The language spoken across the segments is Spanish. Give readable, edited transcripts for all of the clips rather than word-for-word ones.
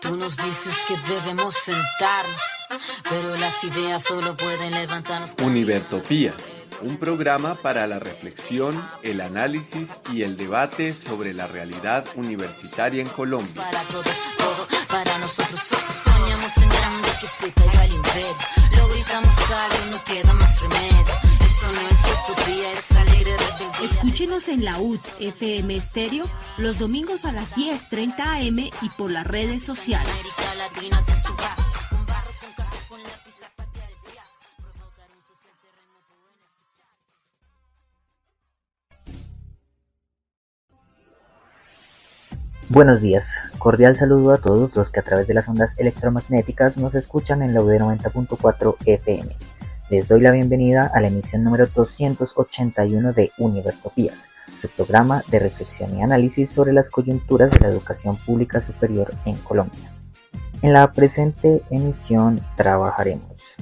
Tú nos dices que debemos sentarnos, pero las ideas solo pueden levantarnos. Univertopías, un programa para la reflexión, el análisis y el debate sobre la realidad universitaria en Colombia. Para todos, todo para nosotros. Soñamos en grande que se caiga el imperio. Lo gritamos algo, no queda más remedio. Esto no es utopía, es alegre rebeldía. Escúchenos en la UD FM Estéreo los domingos a las 10:30 am y por las redes sociales. América Latina se suba con barro, con casco, con lápiz a patear el fiasco. Provocar un social terremoto en escuchar. Buenos días, cordial saludo a todos los que a través de las ondas electromagnéticas nos escuchan en la UD 90.4 FM. Les doy la bienvenida a la emisión número 281 de Univertopías, su programa de reflexión y análisis sobre las coyunturas de la educación pública superior en Colombia. En la presente emisión trabajaremos,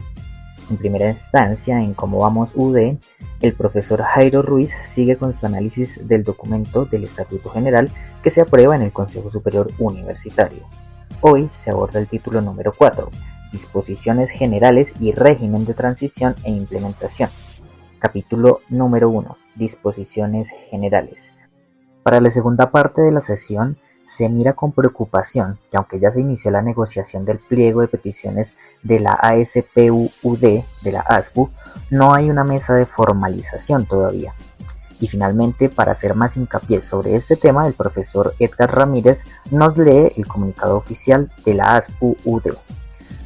en primera instancia, en Cómo Vamos UD. El profesor Jairo Ruiz sigue con su análisis del documento del Estatuto General que se aprueba en el Consejo Superior Universitario. Hoy se aborda el título número 4, Disposiciones Generales y Régimen de Transición e Implementación. Capítulo número 1, Disposiciones Generales. Para la segunda parte de la sesión, se mira con preocupación que aunque ya se inició la negociación del pliego de peticiones de la ASPUD, de la ASPU, no hay una mesa de formalización todavía. Y finalmente, para hacer más hincapié sobre este tema, el profesor Edgar Ramírez nos lee el comunicado oficial de la ASPUD.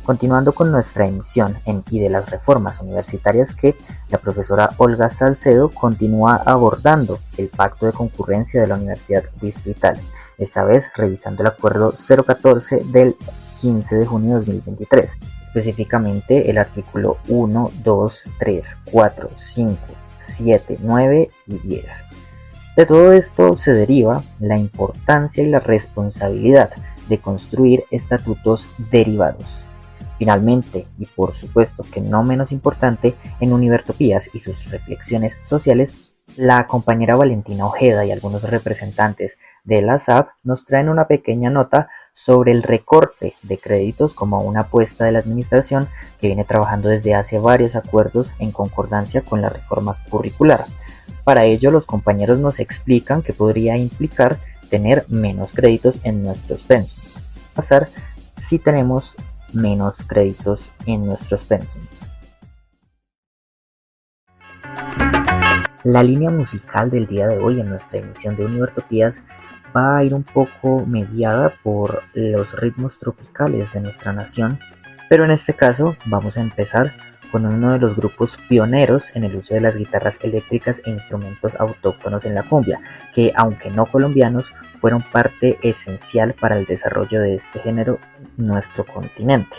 Continuando con nuestra emisión y de las reformas universitarias que la profesora Olga Salcedo continúa abordando el pacto de concurrencia de la Universidad Distrital, esta vez revisando el acuerdo 014 del 15 de junio de 2023, específicamente el artículo 1, 2, 3, 4, 5, 7, 9 y 10. De todo esto se deriva la importancia y la responsabilidad de construir estatutos derivados. Finalmente, y por supuesto que no menos importante, en Univertopías y sus reflexiones sociales, la compañera Valentina Ojeda y algunos representantes de la SAP nos traen una pequeña nota sobre el recorte de créditos como una apuesta de la administración que viene trabajando desde hace varios acuerdos en concordancia con la reforma curricular. Para ello, los compañeros nos explican que podría implicar tener menos créditos en nuestros pensum. Pasar si tenemos menos créditos en nuestros pensum. La línea musical del día de hoy en nuestra emisión de Univertopías va a ir un poco mediada por los ritmos tropicales de nuestra nación, pero en este caso vamos a empezar con uno de los grupos pioneros en el uso de las guitarras eléctricas e instrumentos autóctonos en la cumbia, que aunque no colombianos, fueron parte esencial para el desarrollo de este género en nuestro continente.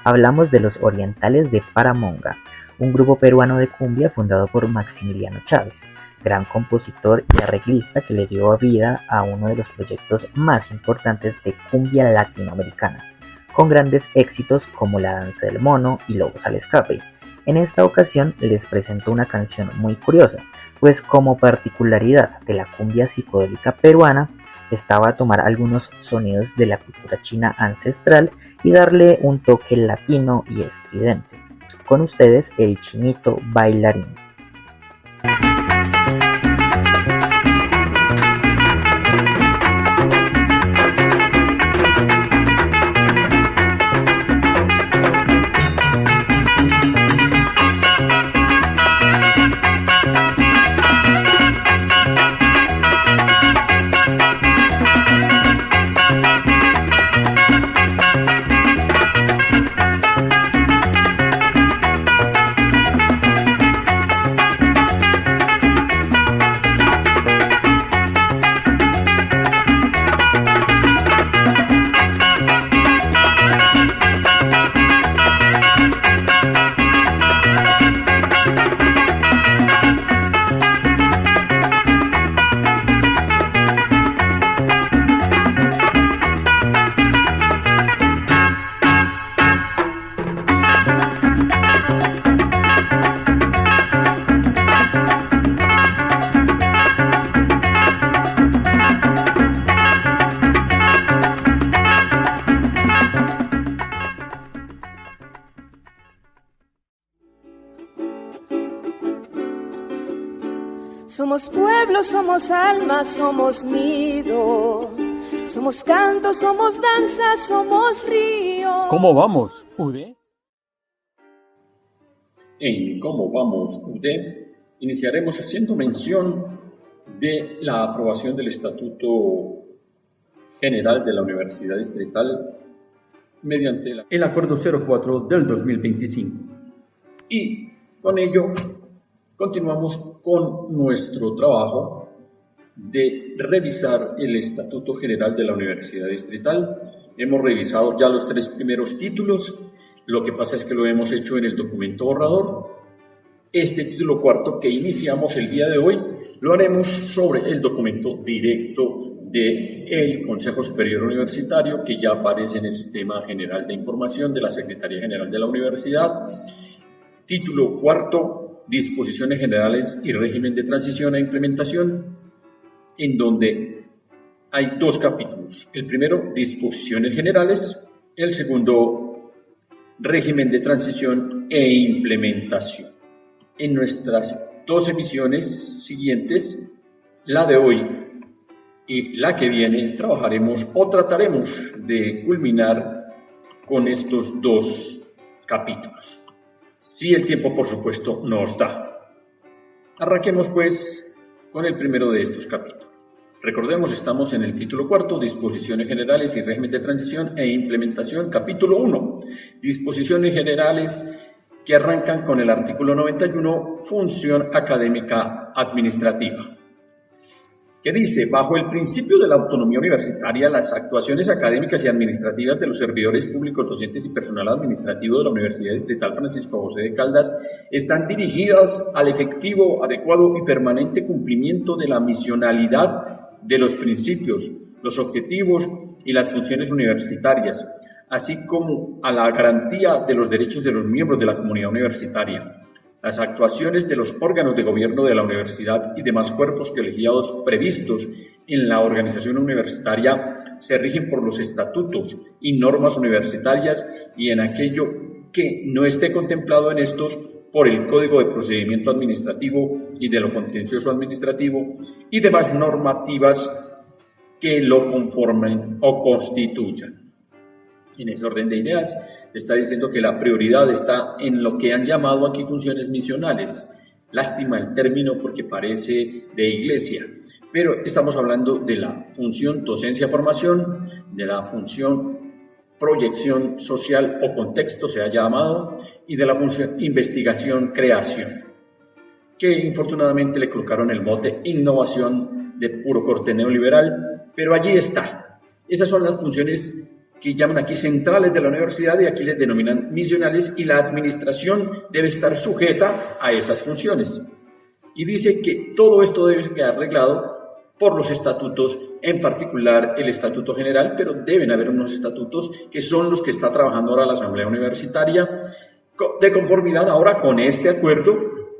Hablamos de los Orientales de Paramonga, un grupo peruano de cumbia fundado por Maximiliano Chávez, gran compositor y arreglista que le dio vida a uno de los proyectos más importantes de cumbia latinoamericana, con grandes éxitos como La Danza del Mono y Lobos al Escape. En esta ocasión les presento una canción muy curiosa, pues como particularidad de la cumbia psicodélica peruana, estaba a tomar algunos sonidos de la cultura china ancestral y darle un toque latino y estridente. Con ustedes, el Chinito Bailarín. Somos pueblo, somos alma, somos nido. Somos canto, somos danza, somos río. ¿Cómo vamos, UD? En ¿Cómo vamos, UD? Iniciaremos haciendo mención de la aprobación del Estatuto General de la Universidad Distrital mediante el Acuerdo 04 del 2025. Y con ello continuamos con nuestro trabajo de revisar el Estatuto General de la Universidad Distrital. Hemos revisado ya los 3 primeros títulos, lo que pasa es que lo hemos hecho en el documento borrador. Este título cuarto que iniciamos el día de hoy lo haremos sobre el documento directo del Consejo Superior Universitario, que ya aparece en el Sistema General de Información de la Secretaría General de la Universidad. Título cuarto, Disposiciones Generales y Régimen de Transición e Implementación, en donde hay 2 capítulos. El primero, Disposiciones Generales. El segundo, Régimen de Transición e Implementación. En nuestras 2 emisiones siguientes, la de hoy y la que viene, trabajaremos o trataremos de culminar con estos 2 capítulos, si el tiempo, por supuesto, nos da. Arranquemos, pues, con el primero de estos capítulos. Recordemos, estamos en el título cuarto, Disposiciones Generales y Régimen de Transición e Implementación, capítulo 1, Disposiciones Generales, que arrancan con el artículo 91, Función Académica Administrativa, que dice: bajo el principio de la autonomía universitaria, las actuaciones académicas y administrativas de los servidores públicos, docentes y personal administrativo de la Universidad Distrital Francisco José de Caldas están dirigidas al efectivo, adecuado y permanente cumplimiento de la misionalidad de los principios, los objetivos y las funciones universitarias, así como a la garantía de los derechos de los miembros de la comunidad universitaria. Las actuaciones de los órganos de gobierno de la universidad y demás cuerpos colegiados previstos en la organización universitaria se rigen por los estatutos y normas universitarias, y en aquello que no esté contemplado en estos, por el Código de Procedimiento Administrativo y de lo Contencioso Administrativo y demás normativas que lo conformen o constituyan. En ese orden de ideas, está diciendo que la prioridad está en lo que han llamado aquí funciones misionales. Lástima el término porque parece de iglesia, pero estamos hablando de la función docencia-formación, de la función proyección social o contexto, se ha llamado, y de la función investigación-creación, que infortunadamente le colocaron el mote innovación de puro corte neoliberal, pero allí está. Esas son las funciones que llaman aquí centrales de la universidad y aquí les denominan misionales, y la administración debe estar sujeta a esas funciones. Y dice que todo esto debe quedar arreglado por los estatutos, en particular el Estatuto General, pero deben haber unos estatutos que son los que está trabajando ahora la Asamblea Universitaria, de conformidad ahora con este acuerdo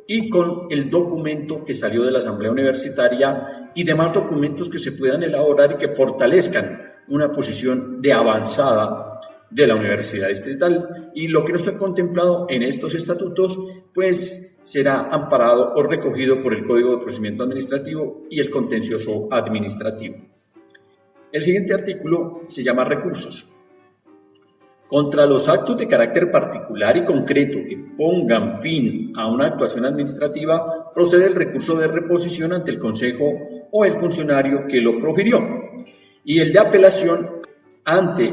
y con el documento que salió de la Asamblea Universitaria y demás documentos que se puedan elaborar y que fortalezcan una posición de avanzada de la Universidad Distrital, y lo que no está contemplado en estos estatutos pues será amparado o recogido por el Código de Procedimiento Administrativo y el Contencioso Administrativo. El siguiente artículo se llama Recursos. Contra los actos de carácter particular y concreto que pongan fin a una actuación administrativa, procede el recurso de reposición ante el Consejo o el funcionario que lo profirió, y el de apelación ante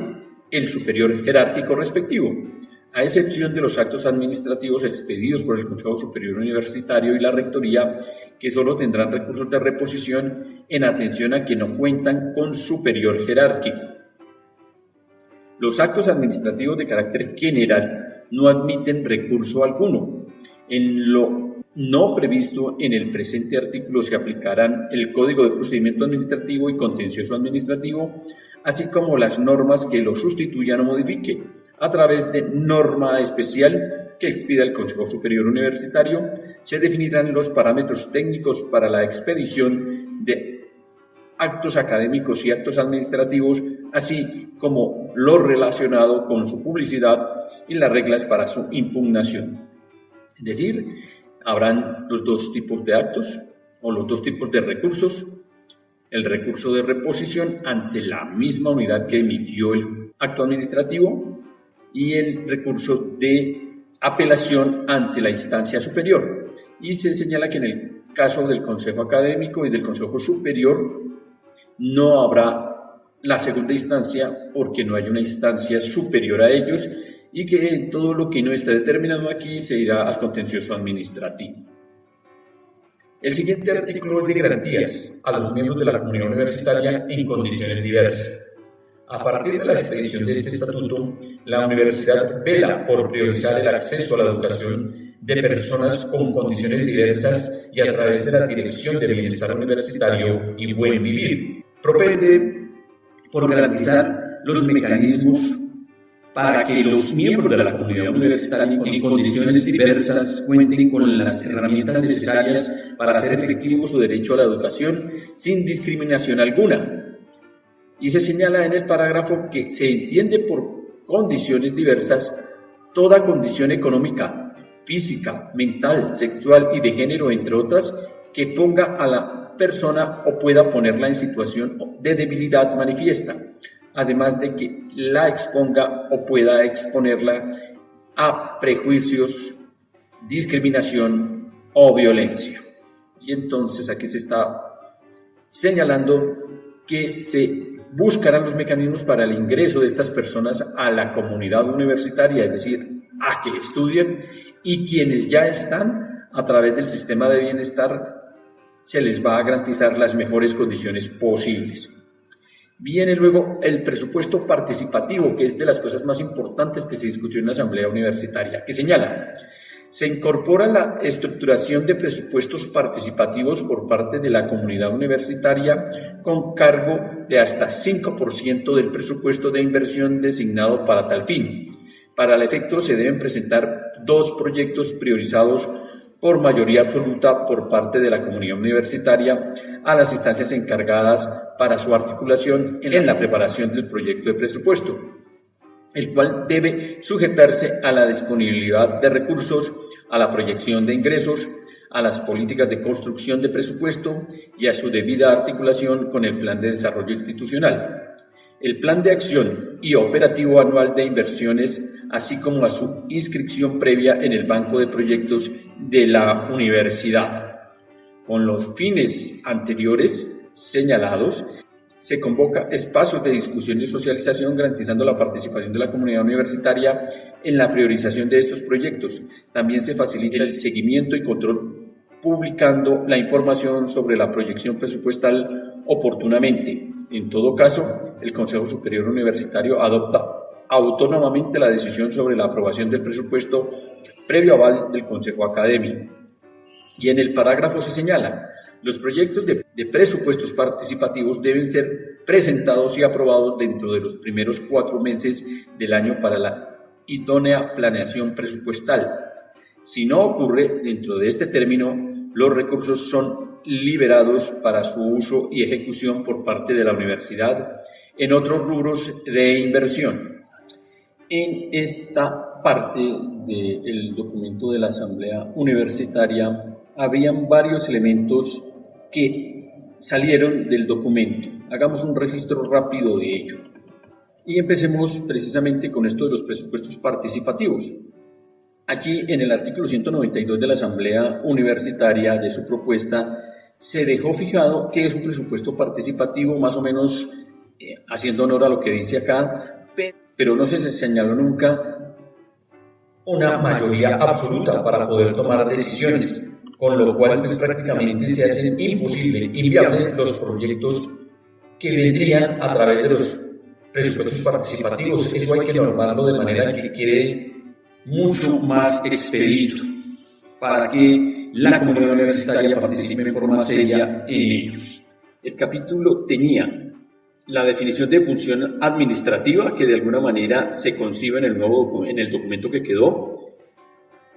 el superior jerárquico respectivo, a excepción de los actos administrativos expedidos por el Consejo Superior Universitario y la Rectoría, que solo tendrán recursos de reposición en atención a que no cuentan con superior jerárquico. Los actos administrativos de carácter general no admiten recurso alguno. En lo no previsto en el presente artículo se aplicarán el Código de Procedimiento Administrativo y Contencioso Administrativo, así como las normas que lo sustituyan o modifiquen, a través de norma especial que expida el Consejo Superior Universitario. Se definirán los parámetros técnicos para la expedición de actos académicos y actos administrativos, así como lo relacionado con su publicidad y las reglas para su impugnación. Es decir, habrán los 2 tipos de actos, o los dos tipos de recursos: el recurso de reposición ante la misma unidad que emitió el acto administrativo y el recurso de apelación ante la instancia superior. Y se señala que en el caso del Consejo Académico y del Consejo Superior no habrá la segunda instancia porque no hay una instancia superior a ellos, y que todo lo que no está determinado aquí se irá al contencioso administrativo. El siguiente artículo es de garantías a los miembros de la comunidad universitaria en condiciones diversas. A partir de la expedición de este estatuto, la universidad vela por priorizar el acceso a la educación de personas con condiciones diversas y a través de la Dirección de Bienestar Universitario y Buen Vivir. Propende por garantizar los mecanismos para que los miembros de la comunidad universitaria en condiciones diversas cuenten con las herramientas necesarias para hacer efectivo su derecho a la educación sin discriminación alguna. Y se señala en el parágrafo que se entiende por condiciones diversas toda condición económica, física, mental, sexual y de género, entre otras, que ponga a la persona o pueda ponerla en situación de debilidad manifiesta, además de que la exponga o pueda exponerla a prejuicios, discriminación o violencia. Y entonces aquí se está señalando que se buscarán los mecanismos para el ingreso de estas personas a la comunidad universitaria, es decir, a que estudien, y quienes ya están, a través del sistema de bienestar, se les va a garantizar las mejores condiciones posibles. Viene luego el presupuesto participativo, que es de las cosas más importantes que se discutió en la Asamblea Universitaria, que señala: se incorpora la estructuración de presupuestos participativos por parte de la comunidad universitaria con cargo de hasta 5% del presupuesto de inversión designado para tal fin. Para el efecto se deben presentar 2 proyectos priorizados por mayoría absoluta por parte de la comunidad universitaria a las instancias encargadas para su articulación en la preparación del proyecto de presupuesto, el cual debe sujetarse a la disponibilidad de recursos, a la proyección de ingresos, a las políticas de construcción de presupuesto y a su debida articulación con el plan de desarrollo institucional, el plan de acción y operativo anual de inversiones, así como a su inscripción previa en el banco de proyectos de la universidad. Con los fines anteriores señalados, se convoca espacios de discusión y socialización garantizando la participación de la comunidad universitaria en la priorización de estos proyectos. También se facilita el seguimiento y control publicando la información sobre la proyección presupuestal oportunamente. En todo caso, el Consejo Superior Universitario adopta autónomamente la decisión sobre la aprobación del presupuesto previo aval del Consejo Académico. Y en el parágrafo se señala: los proyectos de presupuestos participativos deben ser presentados y aprobados dentro de los primeros 4 meses del año para la idónea planeación presupuestal. Si no ocurre dentro de este término, los recursos son liberados para su uso y ejecución por parte de la universidad en otros rubros de inversión. En esta parte del documento de la Asamblea Universitaria habrían varios elementos que salieron del documento. Hagamos un registro rápido de ello. Y empecemos precisamente con esto de los presupuestos participativos. Aquí en el artículo 192 de la Asamblea Universitaria de su propuesta se dejó fijado que es un presupuesto participativo, más o menos haciendo honor a lo que dice acá, pero no se señaló nunca una mayoría absoluta para poder tomar decisiones, con lo cual pues, prácticamente se hacen imposible, inviable los proyectos que vendrían a través de los presupuestos participativos. Eso hay que normarlo de manera que quede mucho más expedito para que la comunidad universitaria participe en forma seria en ellos. El capítulo tenía la definición de función administrativa, que de alguna manera se concibe en el documento que quedó,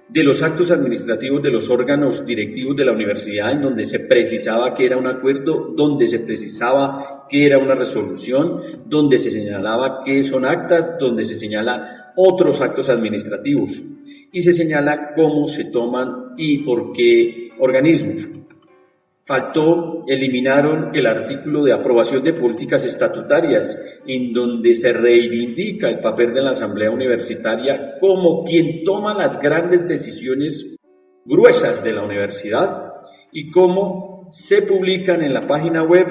de los actos administrativos de los órganos directivos de la universidad, en donde se precisaba que era un acuerdo, donde se precisaba que era una resolución, donde se señalaba que son actas, donde se señala otros actos administrativos y se señala cómo se toman y por qué organismos. eliminaron el artículo de aprobación de políticas estatutarias, en donde se reivindica el papel de la Asamblea Universitaria como quien toma las grandes decisiones gruesas de la universidad y cómo se publican en la página web,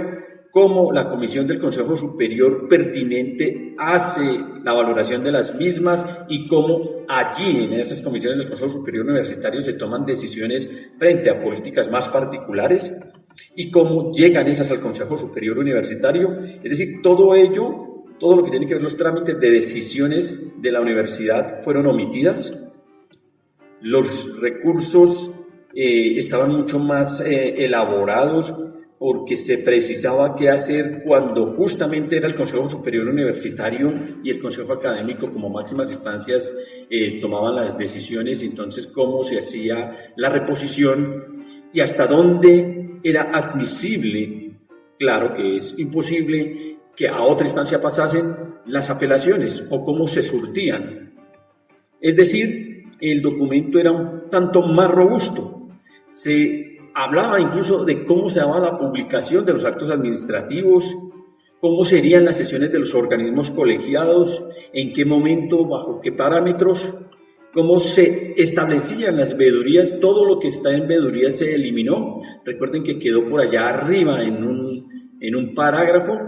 cómo la Comisión del Consejo Superior pertinente hace la valoración de las mismas y cómo allí en esas comisiones del Consejo Superior Universitario se toman decisiones frente a políticas más particulares y cómo llegan esas al Consejo Superior Universitario. Es decir, todo ello, todo lo que tiene que ver los trámites de decisiones de la universidad fueron omitidas. Los recursos estaban mucho más elaborados porque se precisaba qué hacer cuando justamente era el Consejo Superior Universitario y el Consejo Académico como máximas instancias tomaban las decisiones, entonces cómo se hacía la reposición y hasta dónde era admisible. Claro que es imposible que a otra instancia pasasen las apelaciones o cómo se surtían. Es decir, el documento era un tanto más robusto. Se hablaba incluso de cómo se daba la publicación de los actos administrativos, cómo serían las sesiones de los organismos colegiados, en qué momento, bajo qué parámetros, cómo se establecían las veedurías. Todo lo que está en veedurías se eliminó. Recuerden que quedó por allá arriba en un parágrafo,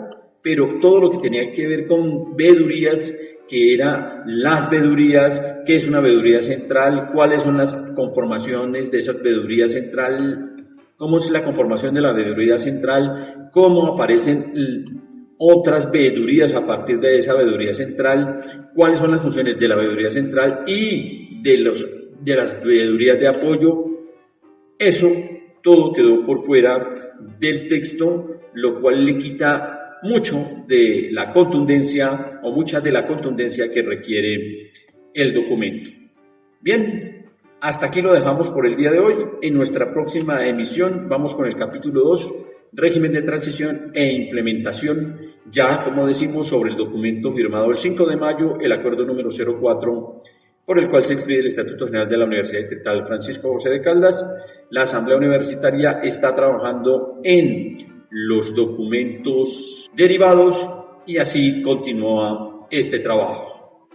pero todo lo que tenía que ver con veedurías, que eran las veedurías, qué es una veeduría central, cuáles son las conformaciones de esa veeduría central, cómo es la conformación de la veeduría central, cómo aparecen otras veedurías a partir de esa veeduría central, cuáles son las funciones de la veeduría central y de las veedurías de apoyo. Eso todo quedó por fuera del texto, lo cual le quita mucho de la contundencia o mucha de la contundencia que requiere el documento. Bien, hasta aquí lo dejamos por el día de hoy. En nuestra próxima emisión vamos con el capítulo 2, régimen de transición e implementación, ya como decimos sobre el documento firmado el 5 de mayo, el acuerdo número 04, por el cual se expide el Estatuto General de la Universidad Distrital Francisco José de Caldas. La Asamblea Universitaria está trabajando en los documentos derivados y así continúa este trabajo.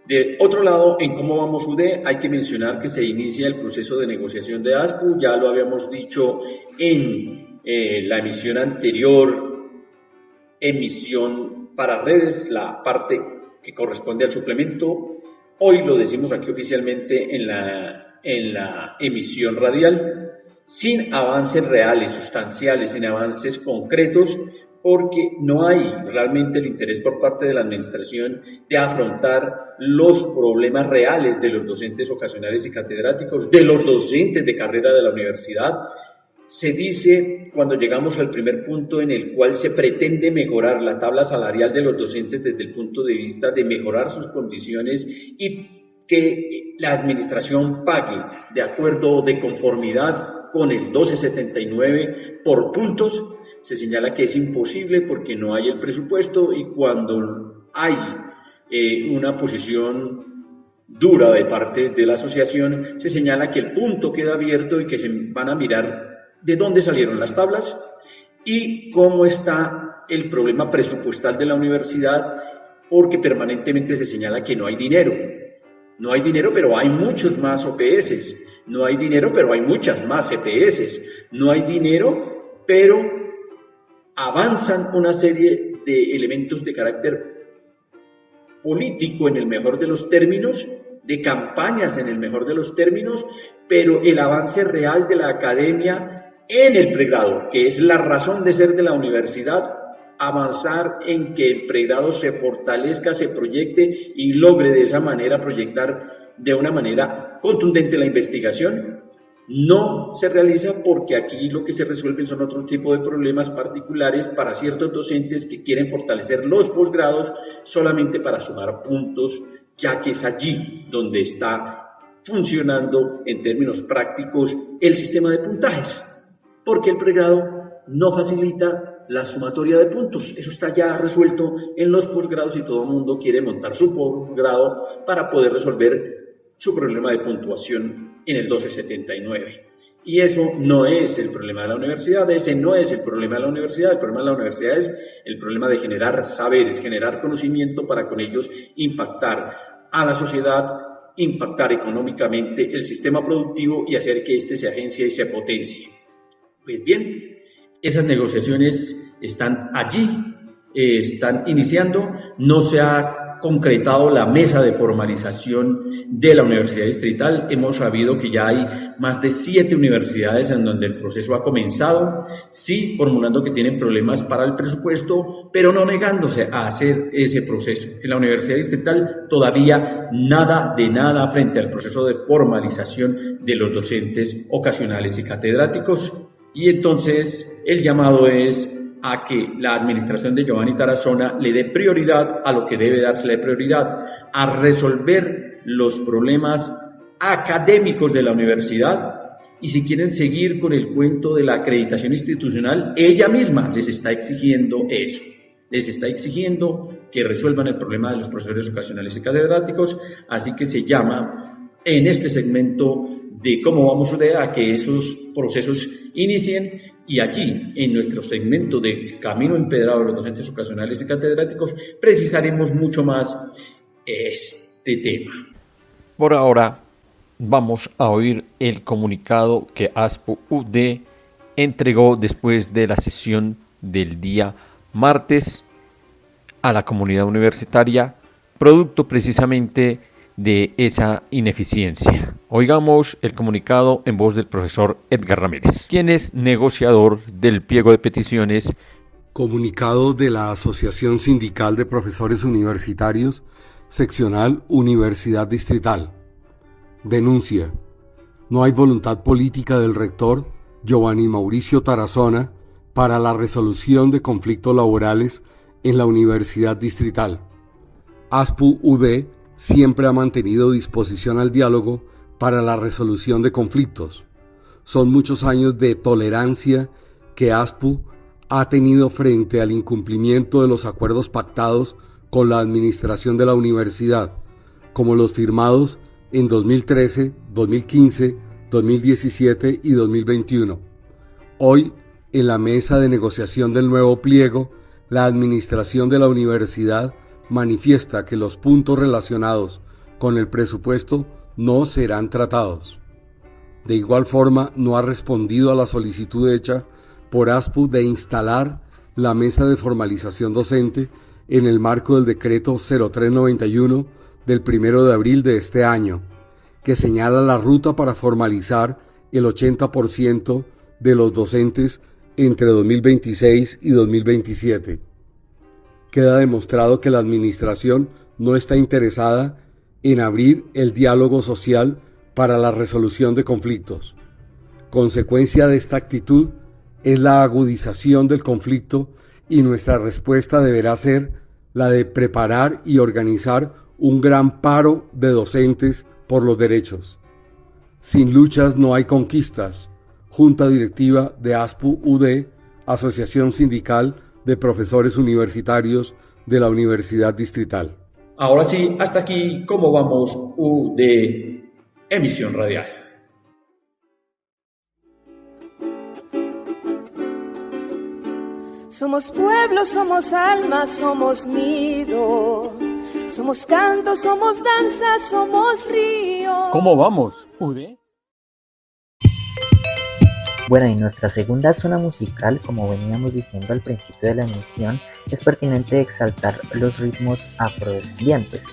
De otro lado, en Cómo Vamos UD, hay que mencionar que se inicia el proceso de negociación de ASPU. Ya lo habíamos dicho en la emisión anterior, emisión para redes, la parte que corresponde al suplemento. Hoy lo decimos aquí oficialmente en la emisión radial, sin avances reales, sustanciales, sin avances concretos, porque no hay realmente el interés por parte de la administración de afrontar los problemas reales de los docentes ocasionales y catedráticos, de los docentes de carrera de la universidad. Se dice, cuando llegamos al primer punto en el cual se pretende mejorar la tabla salarial de los docentes desde el punto de vista de mejorar sus condiciones y que la administración pague de acuerdo de conformidad con el 1279 por puntos, se señala que es imposible porque no hay el presupuesto, y cuando hay una posición dura de parte de la asociación, se señala que el punto queda abierto y que se van a mirar de dónde salieron las tablas y cómo está el problema presupuestal de la universidad, porque permanentemente se señala que no hay dinero. No hay dinero, pero hay muchos más OPS. No hay dinero, pero hay muchas más CPS. No hay dinero, pero avanzan una serie de elementos de carácter político en el mejor de los términos, de campañas en el mejor de los términos, pero el avance real de la academia en el pregrado, que es la razón de ser de la universidad, avanzar en que el pregrado se fortalezca, se proyecte y logre de esa manera proyectar de una manera contundente la investigación, no se realiza porque aquí lo que se resuelven son otro tipo de problemas particulares para ciertos docentes que quieren fortalecer los posgrados solamente para sumar puntos, ya que es allí donde está funcionando en términos prácticos el sistema de puntajes, porque el pregrado no facilita la sumatoria de puntos. Eso está ya resuelto en los posgrados y todo el mundo quiere montar su posgrado para poder resolver su problema de puntuación en el 1279. Y eso no es el problema de la universidad, ese no es el problema de la universidad. El problema de la universidad es el problema de generar saberes, generar conocimiento para con ellos impactar a la sociedad, impactar económicamente el sistema productivo y hacer que éste se agencie y se potencie. Pues bien, esas negociaciones están allí, están iniciando, no se ha concretado la mesa de formalización de la Universidad Distrital. Hemos sabido que ya hay más de 7 universidades en donde el proceso ha comenzado, sí formulando que tienen problemas para el presupuesto, pero no negándose a hacer ese proceso. En la Universidad Distrital todavía nada de nada frente al proceso de formalización de los docentes ocasionales y catedráticos, y entonces el llamado es a que la administración de Giovanni Tarazona le dé prioridad a lo que debe dársele prioridad, a resolver los problemas académicos de la universidad. Y si quieren seguir con el cuento de la acreditación institucional, ella misma les está exigiendo eso, les está exigiendo que resuelvan el problema de los profesores ocasionales y catedráticos. Así que se llama en este segmento de cómo vamos a que esos procesos inicien. Y aquí, en nuestro segmento de Camino Empedrado de los docentes ocasionales y catedráticos, precisaremos mucho más este tema. Por ahora, vamos a oír el comunicado que ASPU-UD entregó después de la sesión del día martes a la comunidad universitaria, producto precisamente de esa ineficiencia. Oigamos el comunicado en voz del profesor Edgar Ramírez, quien es negociador del pliego de peticiones. Comunicado de la Asociación Sindical de Profesores Universitarios, seccional Universidad Distrital. Denuncia: no hay voluntad política del rector Giovanni Mauricio Tarazona para la resolución de conflictos laborales en la Universidad Distrital. ASPU-UD siempre ha mantenido disposición al diálogo para la resolución de conflictos. Son muchos años de tolerancia que ASPU ha tenido frente al incumplimiento de los acuerdos pactados con la administración de la universidad, como los firmados en 2013, 2015, 2017 y 2021. Hoy, en la mesa de negociación del nuevo pliego, la administración de la universidad manifiesta que los puntos relacionados con el presupuesto no serán tratados. De igual forma, no ha respondido a la solicitud hecha por ASPU de instalar la mesa de formalización docente en el marco del decreto 0391 del 1 de abril de este año, que señala la ruta para formalizar el 80% de los docentes entre 2026 y 2027. Queda demostrado que la administración no está interesada en abrir el diálogo social para la resolución de conflictos. Consecuencia de esta actitud es la agudización del conflicto y nuestra respuesta deberá ser la de preparar y organizar un gran paro de docentes por los derechos. Sin luchas no hay conquistas. Junta Directiva de ASPU-UD, Asociación Sindical de Profesores Universitarios de la Universidad Distrital. Ahora sí, hasta aquí, ¿cómo vamos? De emisión radial. Somos pueblo, somos alma, somos nido. Somos canto, somos danza, somos río. ¿Cómo vamos, UD? Bueno, y nuestra segunda zona musical, como veníamos diciendo al principio de la emisión, es pertinente exaltar los ritmos afrodescendientes.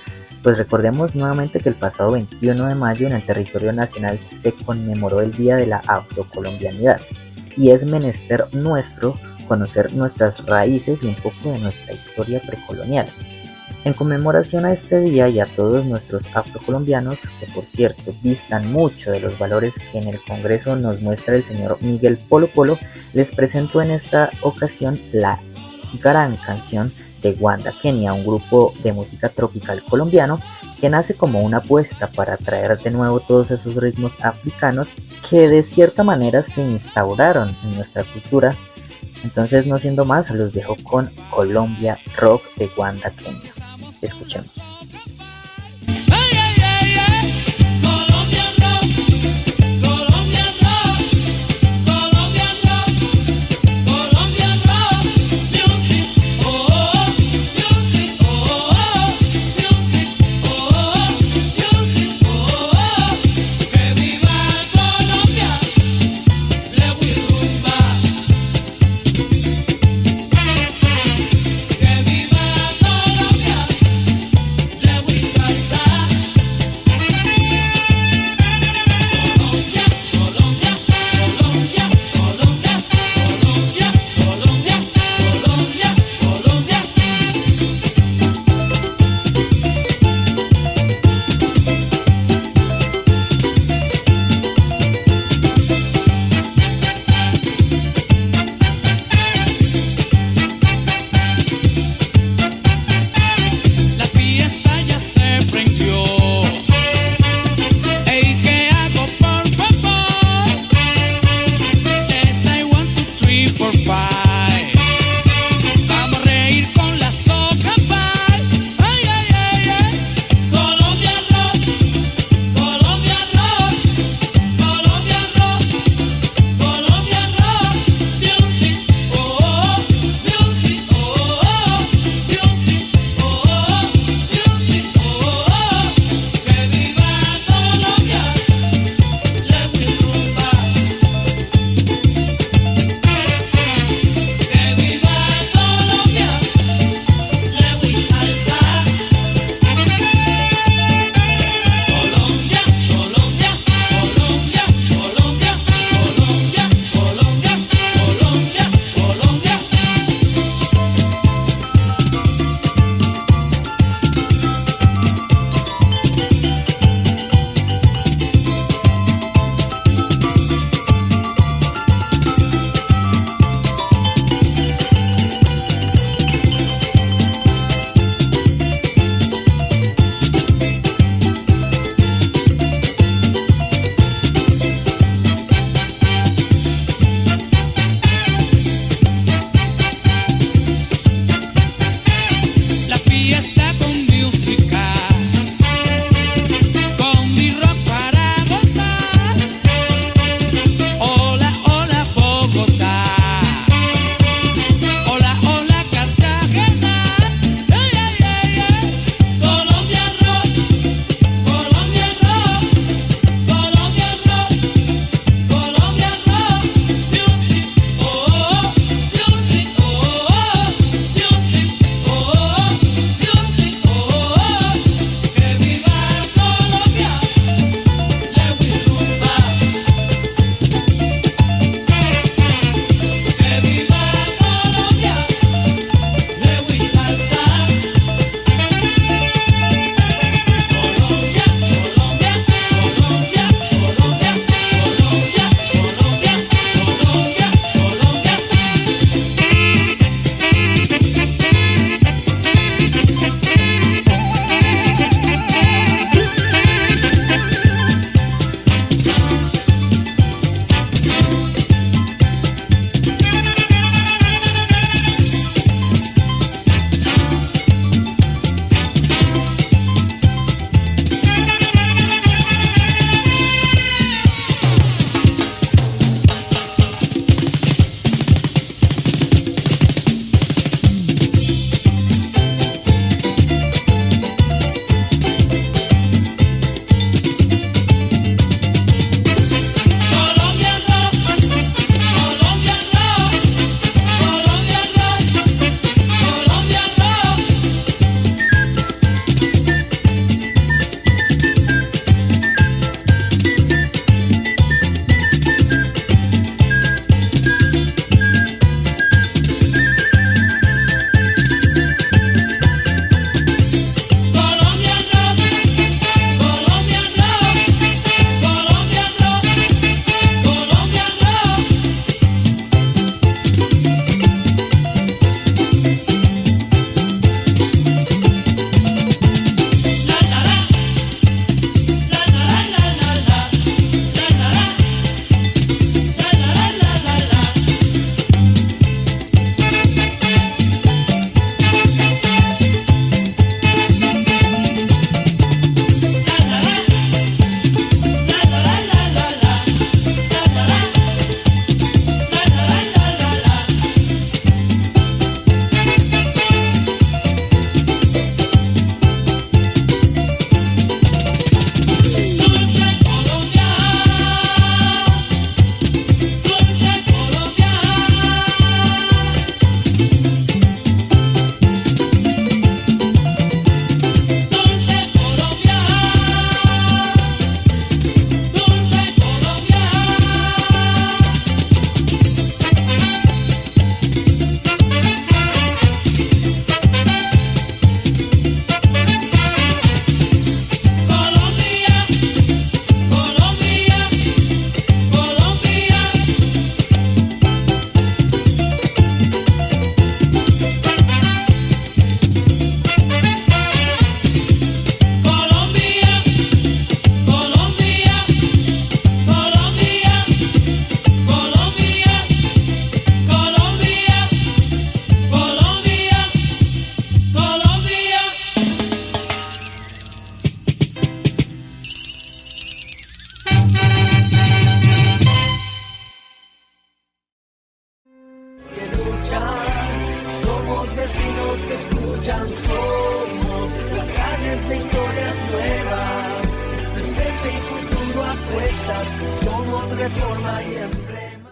Pues recordemos nuevamente que el pasado 21 de mayo en el territorio nacional se conmemoró el Día de la Afrocolombianidad, y es menester nuestro conocer nuestras raíces y un poco de nuestra historia precolonial. En conmemoración a este día y a todos nuestros afrocolombianos, que por cierto distan mucho de los valores que en el Congreso nos muestra el señor Miguel Polo Polo, les presento en esta ocasión la gran canción de Wanda Kenia, un grupo de música tropical colombiano que nace como una apuesta para traer de nuevo todos esos ritmos africanos que de cierta manera se instauraron en nuestra cultura. Entonces, no siendo más, los dejo con Colombia Rock de Wanda Kenia. Escuchemos. Colombia Rock,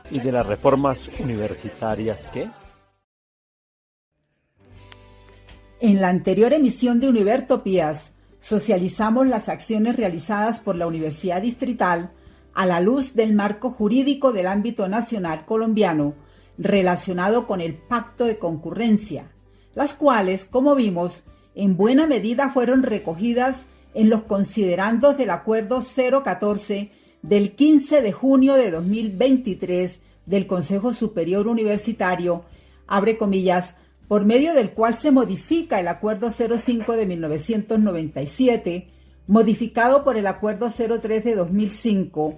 ¿Y de las reformas universitarias qué? En la anterior emisión de Univertopías, socializamos las acciones realizadas por la Universidad Distrital a la luz del marco jurídico del ámbito nacional colombiano relacionado con el Pacto de Concurrencia, las cuales, como vimos, en buena medida fueron recogidas en los considerandos del Acuerdo 014 del 15 de junio de 2023 del Consejo Superior Universitario, abre comillas, por medio del cual se modifica el Acuerdo 05 de 1997, modificado por el Acuerdo 03 de 2005,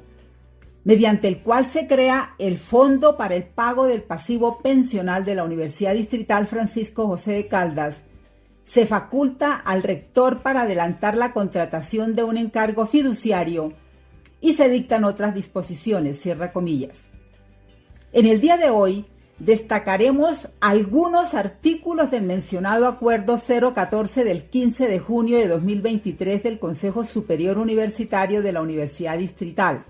mediante el cual se crea el Fondo para el Pago del Pasivo Pensional de la Universidad Distrital Francisco José de Caldas. Se faculta al rector para adelantar la contratación de un encargo fiduciario y se dictan otras disposiciones, cierra comillas. En el día de hoy destacaremos algunos artículos del mencionado Acuerdo 014 del 15 de junio de 2023 del Consejo Superior Universitario de la Universidad Distrital.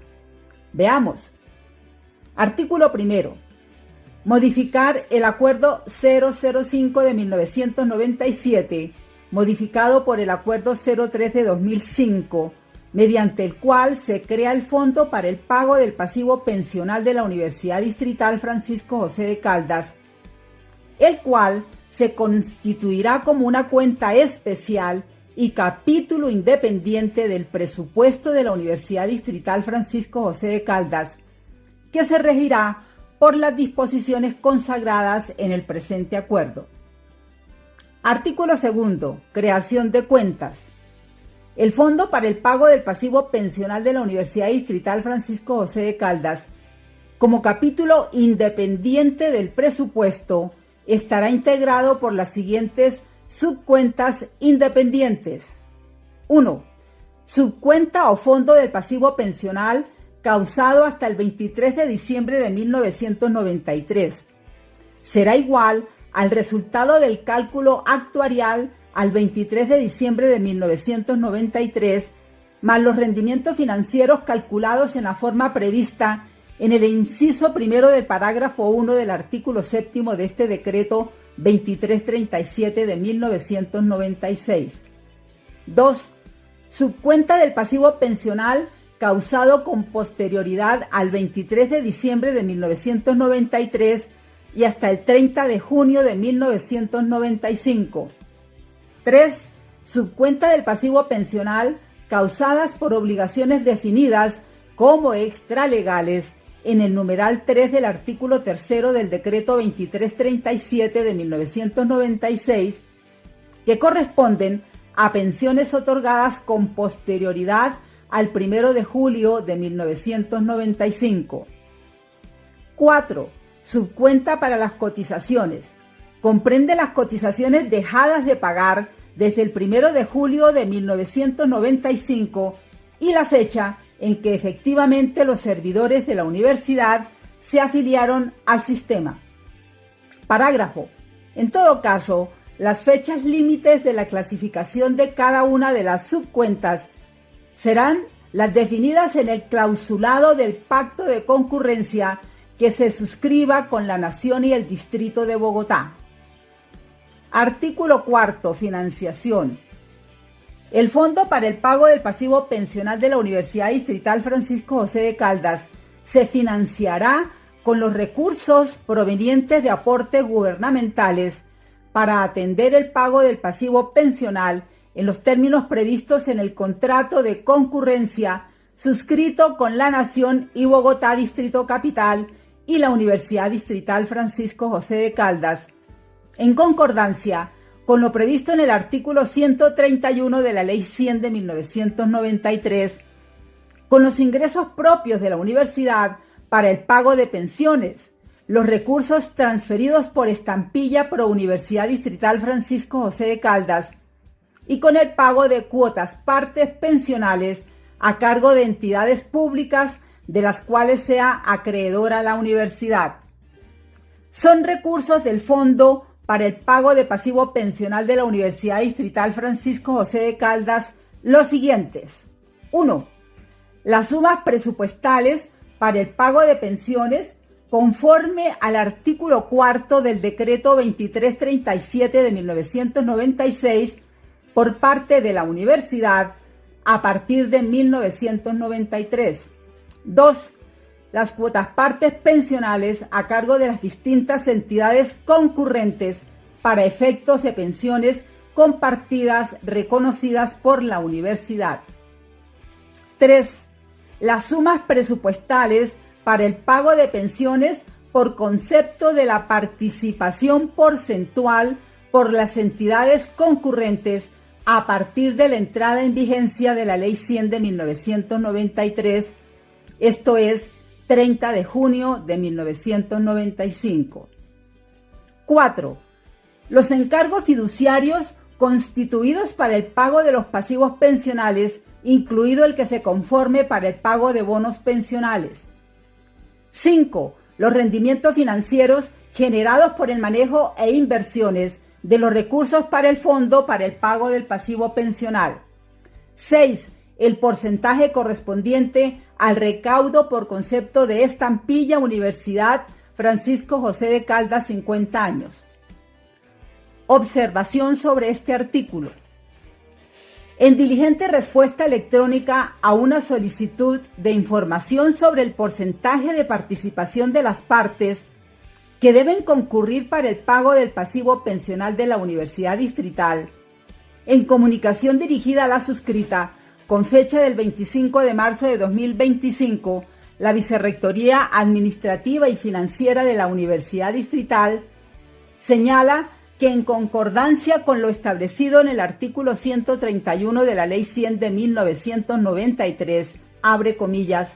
Veamos. Artículo primero. Modificar el Acuerdo 005 de 1997, modificado por el Acuerdo 03 de 2005, mediante el cual se crea el Fondo para el Pago del Pasivo Pensional de la Universidad Distrital Francisco José de Caldas, el cual se constituirá como una cuenta especial y capítulo independiente del presupuesto de la Universidad Distrital Francisco José de Caldas, que se regirá por las disposiciones consagradas en el presente acuerdo. Artículo segundo. Creación de cuentas. El Fondo para el Pago del Pasivo Pensional de la Universidad Distrital Francisco José de Caldas, como capítulo independiente del presupuesto, estará integrado por las siguientes subcuentas independientes. 1. Subcuenta o Fondo del Pasivo Pensional causado hasta el 23 de diciembre de 1993. Será igual al resultado del cálculo actuarial al 23 de diciembre de 1993, más los rendimientos financieros calculados en la forma prevista en el inciso primero del parágrafo 1 del artículo séptimo de este decreto 2337 de 1996. 2. Subcuenta del pasivo pensional causado con posterioridad al 23 de diciembre de 1993 y hasta el 30 de junio de 1995. 3. Subcuenta del pasivo pensional causadas por obligaciones definidas como extralegales en el numeral 3 del artículo 3 del decreto 2337 de 1996, que corresponden a pensiones otorgadas con posterioridad al 1 de julio de 1995. 4. Subcuenta para las cotizaciones. Comprende las cotizaciones dejadas de pagar desde el 1 de julio de 1995 y la fecha en que efectivamente los servidores de la universidad se afiliaron al sistema. Parágrafo. En todo caso, las fechas límites de la clasificación de cada una de las subcuentas serán las definidas en el clausulado del Pacto de Concurrencia que se suscriba con la Nación y el Distrito de Bogotá. Artículo 4. Financiación. El Fondo para el Pago del Pasivo Pensional de la Universidad Distrital Francisco José de Caldas se financiará con los recursos provenientes de aportes gubernamentales para atender el pago del pasivo pensional en los términos previstos en el contrato de concurrencia suscrito con la Nación y Bogotá Distrito Capital y la Universidad Distrital Francisco José de Caldas, en concordancia con lo previsto en el artículo 131 de la Ley 100 de 1993, con los ingresos propios de la universidad para el pago de pensiones, los recursos transferidos por estampilla Pro Universidad Distrital Francisco José de Caldas y con el pago de cuotas partes pensionales a cargo de entidades públicas de las cuales sea acreedora la universidad. Son recursos del Fondo para el Pago de Pasivo Pensional de la Universidad Distrital Francisco José de Caldas los siguientes. 1. Las sumas presupuestales para el pago de pensiones conforme al artículo 4 del decreto 2337 de 1996 por parte de la universidad a partir de 1993. 2. Las cuotas partes pensionales a cargo de las distintas entidades concurrentes para efectos de pensiones compartidas reconocidas por la universidad. 3. Las sumas presupuestales para el pago de pensiones por concepto de la participación porcentual por las entidades concurrentes a partir de la entrada en vigencia de la Ley 100 de 1993, esto es, 30 de junio de 1995. 4. Los encargos fiduciarios constituidos para el pago de los pasivos pensionales, incluido el que se conforme para el pago de bonos pensionales. 5. Los rendimientos financieros generados por el manejo e inversiones de los recursos para el fondo para el pago del pasivo pensional. 6. El porcentaje correspondiente al recaudo por concepto de estampilla Universidad Francisco José de Caldas 50 años. Observación sobre este artículo. En diligente respuesta electrónica a una solicitud de información sobre el porcentaje de participación de las partes que deben concurrir para el pago del pasivo pensional de la Universidad Distrital, en comunicación dirigida a la suscrita con fecha del 25 de marzo de 2025, la Vicerrectoría Administrativa y Financiera de la Universidad Distrital señala que en concordancia con lo establecido en el artículo 131 de la Ley 100 de 1993, abre comillas,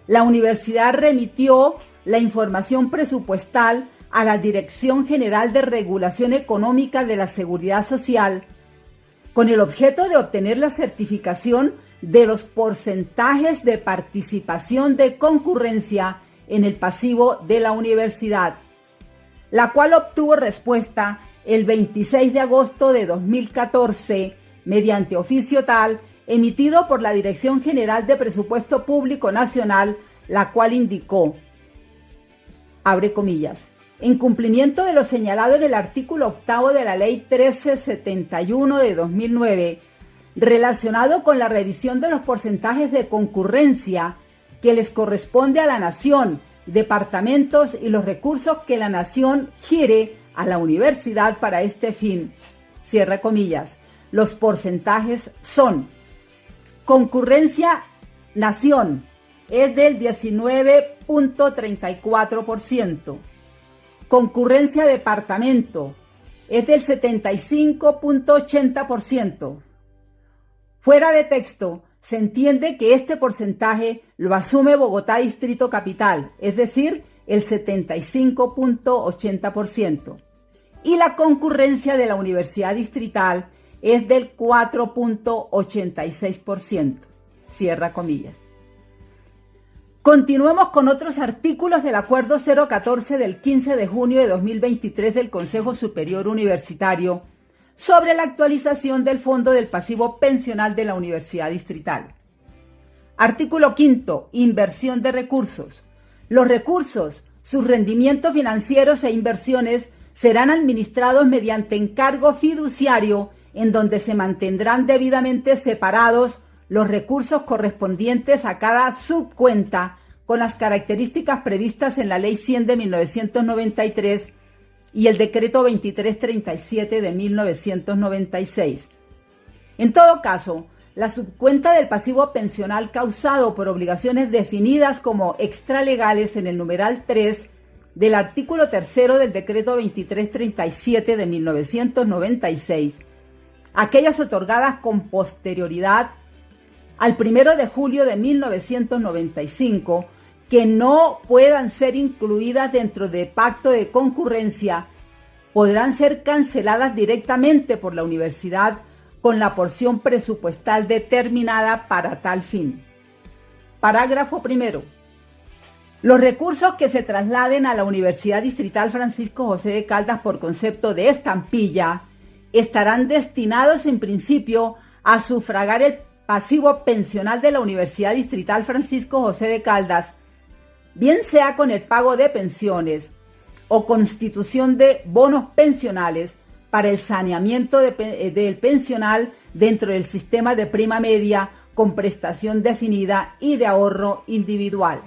la universidad remitió la información presupuestal a la Dirección General de Regulación Económica de la Seguridad Social con el objeto de obtener la certificación de los porcentajes de participación de concurrencia en el pasivo de la universidad, la cual obtuvo respuesta el 26 de agosto de 2014 mediante oficio tal emitido por la Dirección General de Presupuesto Público Nacional, la cual indicó, abre comillas, en cumplimiento de lo señalado en el artículo 8 de la Ley 1371 de 2009, relacionado con la revisión de los porcentajes de concurrencia que les corresponde a la Nación, departamentos y los recursos que la Nación gire a la universidad para este fin, cierra comillas, los porcentajes son: concurrencia Nación es del 19.34%, concurrencia departamento es del 75.80%. Fuera de texto, se entiende que este porcentaje lo asume Bogotá Distrito Capital, es decir, el 75.80%. Y la concurrencia de la Universidad Distrital es del 4.86%. Cierra comillas. Continuemos con otros artículos del Acuerdo 014 del 15 de junio de 2023 del Consejo Superior Universitario sobre la actualización del Fondo del Pasivo Pensional de la Universidad Distrital. Artículo 5. Inversión de recursos. Los recursos, sus rendimientos financieros e inversiones serán administrados mediante encargo fiduciario en donde se mantendrán debidamente separados los recursos correspondientes a cada subcuenta con las características previstas en la Ley 100 de 1993 y el Decreto 2337 de 1996. En todo caso, la subcuenta del pasivo pensional causado por obligaciones definidas como extralegales en el numeral 3 del artículo 3 del Decreto 2337 de 1996, aquellas otorgadas con posterioridad al 1 de julio de 1995, que no puedan ser incluidas dentro del pacto de concurrencia, podrán ser canceladas directamente por la universidad con la porción presupuestal determinada para tal fin. Parágrafo 1. Los recursos que se trasladen a la Universidad Distrital Francisco José de Caldas por concepto de estampilla estarán destinados en principio a sufragar el pasivo pensional de la Universidad Distrital Francisco José de Caldas, bien sea con el pago de pensiones o constitución de bonos pensionales para el saneamiento del pensional dentro del sistema de prima media con prestación definida y de ahorro individual.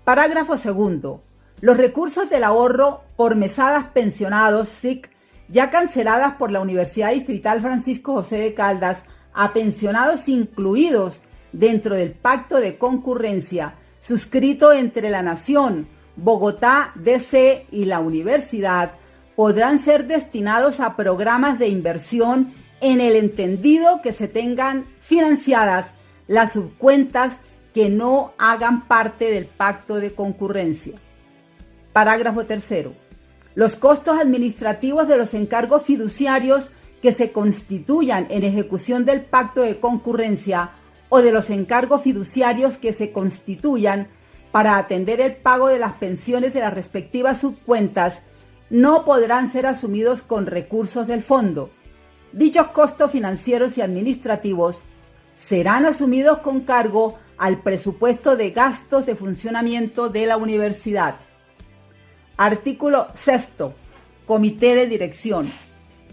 Parágrafo segundo. Los recursos del ahorro por mesadas pensionados SIC ya canceladas por la Universidad Distrital Francisco José de Caldas a pensionados incluidos dentro del pacto de concurrencia suscrito entre la Nación, Bogotá, DC y la Universidad, podrán ser destinados a programas de inversión en el entendido que se tengan financiadas las subcuentas que no hagan parte del pacto de concurrencia. Parágrafo tercero. Los costos administrativos de los encargos fiduciarios que se constituyan en ejecución del pacto de concurrencia o de los encargos fiduciarios que se constituyan para atender el pago de las pensiones de las respectivas subcuentas no podrán ser asumidos con recursos del fondo. Dichos costos financieros y administrativos serán asumidos con cargo al presupuesto de gastos de funcionamiento de la universidad. Artículo 6. Comité de Dirección.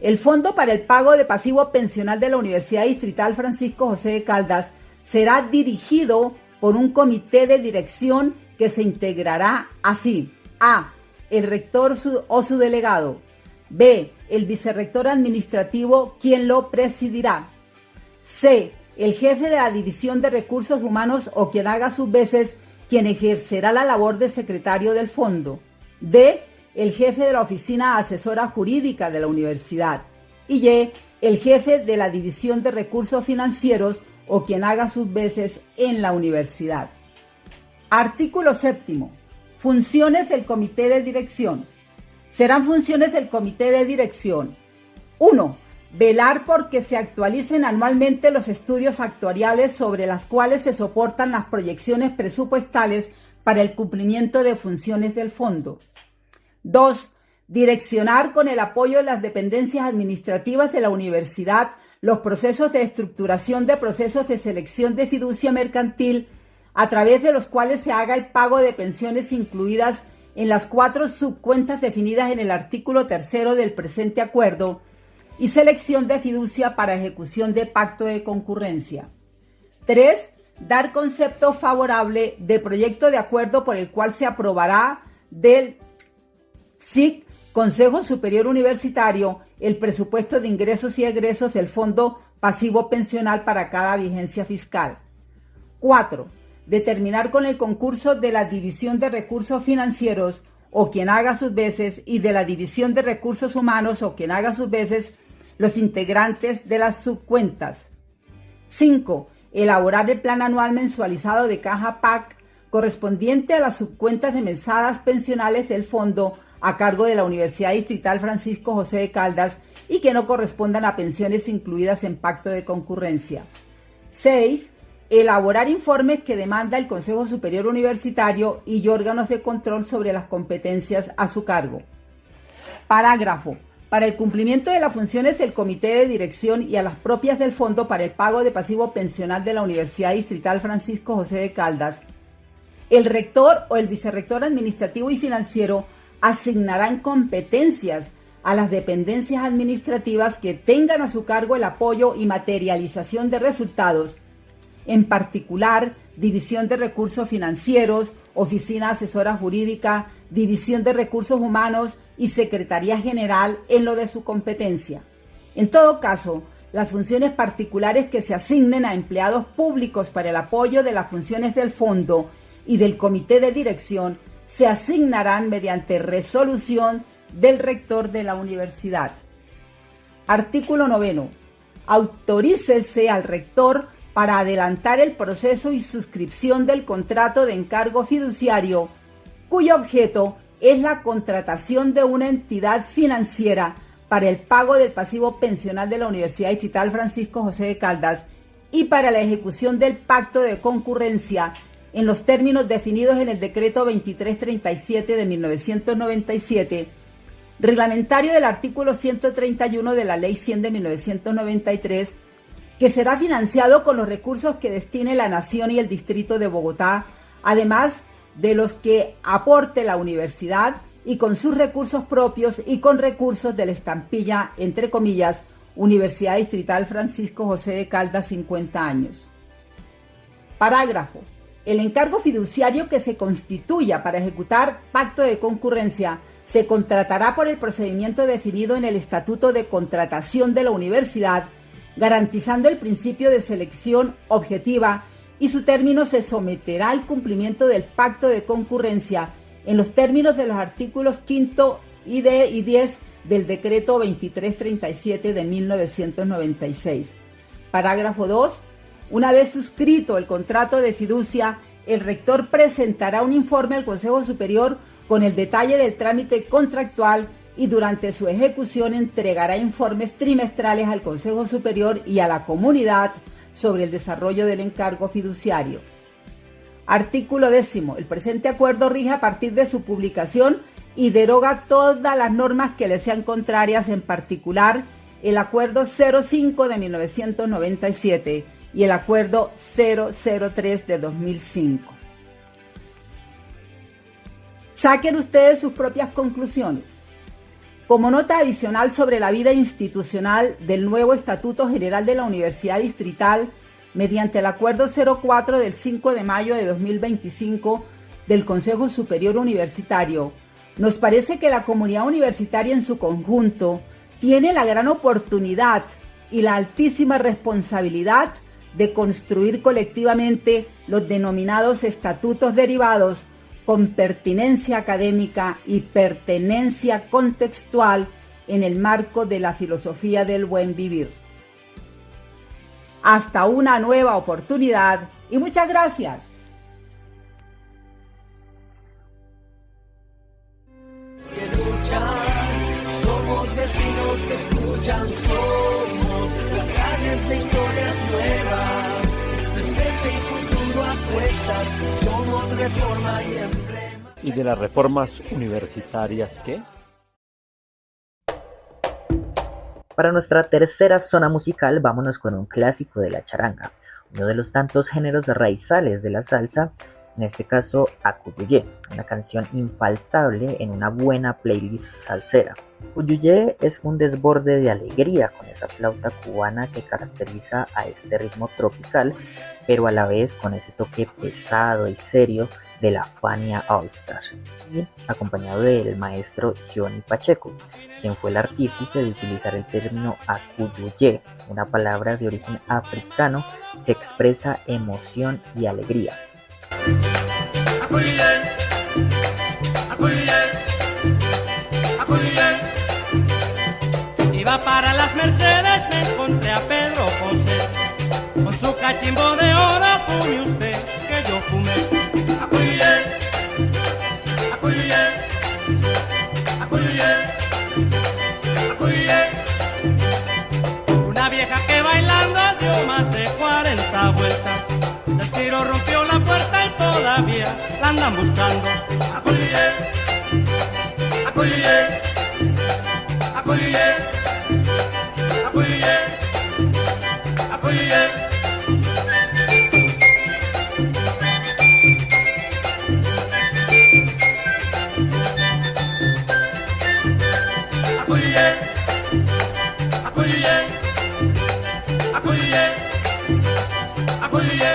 El Fondo para el Pago de Pasivo Pensional de la Universidad Distrital Francisco José de Caldas será dirigido por un comité de dirección que se integrará así: A. El rector o su delegado. B. El vicerrector administrativo, quien lo presidirá. C. El jefe de la División de Recursos Humanos o quien haga sus veces, quien ejercerá la labor de secretario del fondo. D. El jefe de la Oficina Asesora Jurídica de la Universidad. Y Y. El jefe de la División de Recursos Financieros o quien haga sus veces en la universidad. Artículo 7. Funciones del Comité de Dirección. Serán funciones del Comité de Dirección: 1. Velar por que se actualicen anualmente los estudios actuariales sobre las cuales se soportan las proyecciones presupuestales para el cumplimiento de funciones del fondo. 2. Direccionar con el apoyo de las dependencias administrativas de la universidad los procesos de estructuración de procesos de selección de fiducia mercantil a través de los cuales se haga el pago de pensiones incluidas en las 4 subcuentas definidas en el artículo 3 del presente acuerdo, y selección de fiducia para ejecución de pacto de concurrencia. 3. Dar concepto favorable de proyecto de acuerdo por el cual se aprobará del SIC, Consejo Superior Universitario, el presupuesto de ingresos y egresos del Fondo Pasivo Pensional para cada vigencia fiscal. 4. Determinar con el concurso de la División de Recursos Financieros o quien haga sus veces y de la División de Recursos Humanos o quien haga sus veces los integrantes de las subcuentas. 5. Elaborar el plan anual mensualizado de caja PAC correspondiente a las subcuentas de mesadas pensionales del fondo a cargo de la Universidad Distrital Francisco José de Caldas y que no correspondan a pensiones incluidas en pacto de concurrencia. 6. Elaborar informes que demanda el Consejo Superior Universitario y órganos de control sobre las competencias a su cargo. Parágrafo. Para el cumplimiento de las funciones del Comité de Dirección y a las propias del Fondo para el Pago de Pasivo Pensional de la Universidad Distrital Francisco José de Caldas, el rector o el vicerrector administrativo y financiero asignarán competencias a las dependencias administrativas que tengan a su cargo el apoyo y materialización de resultados, en particular División de Recursos Financieros, Oficina Asesora Jurídica, División de Recursos Humanos y Secretaría General en lo de su competencia. En todo caso, las funciones particulares que se asignen a empleados públicos para el apoyo de las funciones del fondo y del comité de dirección se asignarán mediante resolución del rector de la universidad. Artículo 9. Autorícese al rector para adelantar el proceso y suscripción del contrato de encargo fiduciario, cuyo objeto es la contratación de una entidad financiera para el pago del pasivo pensional de la Universidad Distrital Francisco José de Caldas y para la ejecución del pacto de concurrencia en los términos definidos en el Decreto 2337 de 1997, reglamentario del artículo 131 de la Ley 100 de 1993, que será financiado con los recursos que destine la Nación y el Distrito de Bogotá, además de los que aporte la universidad y con sus recursos propios y con recursos de la estampilla, entre comillas, Universidad Distrital Francisco José de Caldas, 50 años. Parágrafo. El encargo fiduciario que se constituya para ejecutar pacto de concurrencia se contratará por el procedimiento definido en el Estatuto de Contratación de la Universidad, garantizando el principio de selección objetiva, y su término se someterá al cumplimiento del pacto de concurrencia en los términos de los artículos 5 y 10 del Decreto 2337 de 1996. Parágrafo 2. Una vez suscrito el contrato de fiducia, el rector presentará un informe al Consejo Superior con el detalle del trámite contractual y durante su ejecución entregará informes trimestrales al Consejo Superior y a la comunidad sobre el desarrollo del encargo fiduciario. Artículo 10. El presente acuerdo rige a partir de su publicación y deroga todas las normas que le sean contrarias, en particular el Acuerdo 05 de 1997 y el Acuerdo 003 de 2005. Saquen ustedes sus propias conclusiones. Como nota adicional sobre la vida institucional del nuevo Estatuto General de la Universidad Distrital, mediante el Acuerdo 04 del 5 de mayo de 2025 del Consejo Superior Universitario, nos parece que la comunidad universitaria en su conjunto tiene la gran oportunidad y la altísima responsabilidad de construir colectivamente los denominados estatutos derivados con pertinencia académica y pertenencia contextual en el marco de la filosofía del buen vivir. Hasta una nueva oportunidad y muchas gracias. Que luchan, somos vecinos que escuchan, somos las calles de historias nuevas, presente y futuro apuestas, somos reforma y emblema. ¿Y de las reformas universitarias qué? Para nuestra tercera zona musical, vámonos con un clásico de la charanga, uno de los tantos géneros raizales de la salsa, en este caso Acuyuyé, una canción infaltable en una buena playlist salsera. Acuyuyé es un desborde de alegría con esa flauta cubana que caracteriza a este ritmo tropical, pero a la vez con ese toque pesado y serio de la Fania All Star, y acompañado del maestro Johnny Pacheco, quien fue el artífice de utilizar el término Acuyuyé, una palabra de origen africano que expresa emoción y alegría. Acuyuyé, Acuyuyé, Acuyuyé. Iba para las Mercedes, me encontré a Pedro José, con su cachimbo de oro, fume usted, que yo fumé. Acuyuyé, Acuyuyé, Acuyuyé, Acuyuyé. Una vieja que bailando dio más de 40 vueltas, del tiro rompió la puerta y todavía la andan buscando. Acuyuyé, Acuyuyé, Acuyuyé, Acuyuyé, Acuyuyé. Acuyuyé, Acuyuyé, Acuyuyé, Acuyuyé.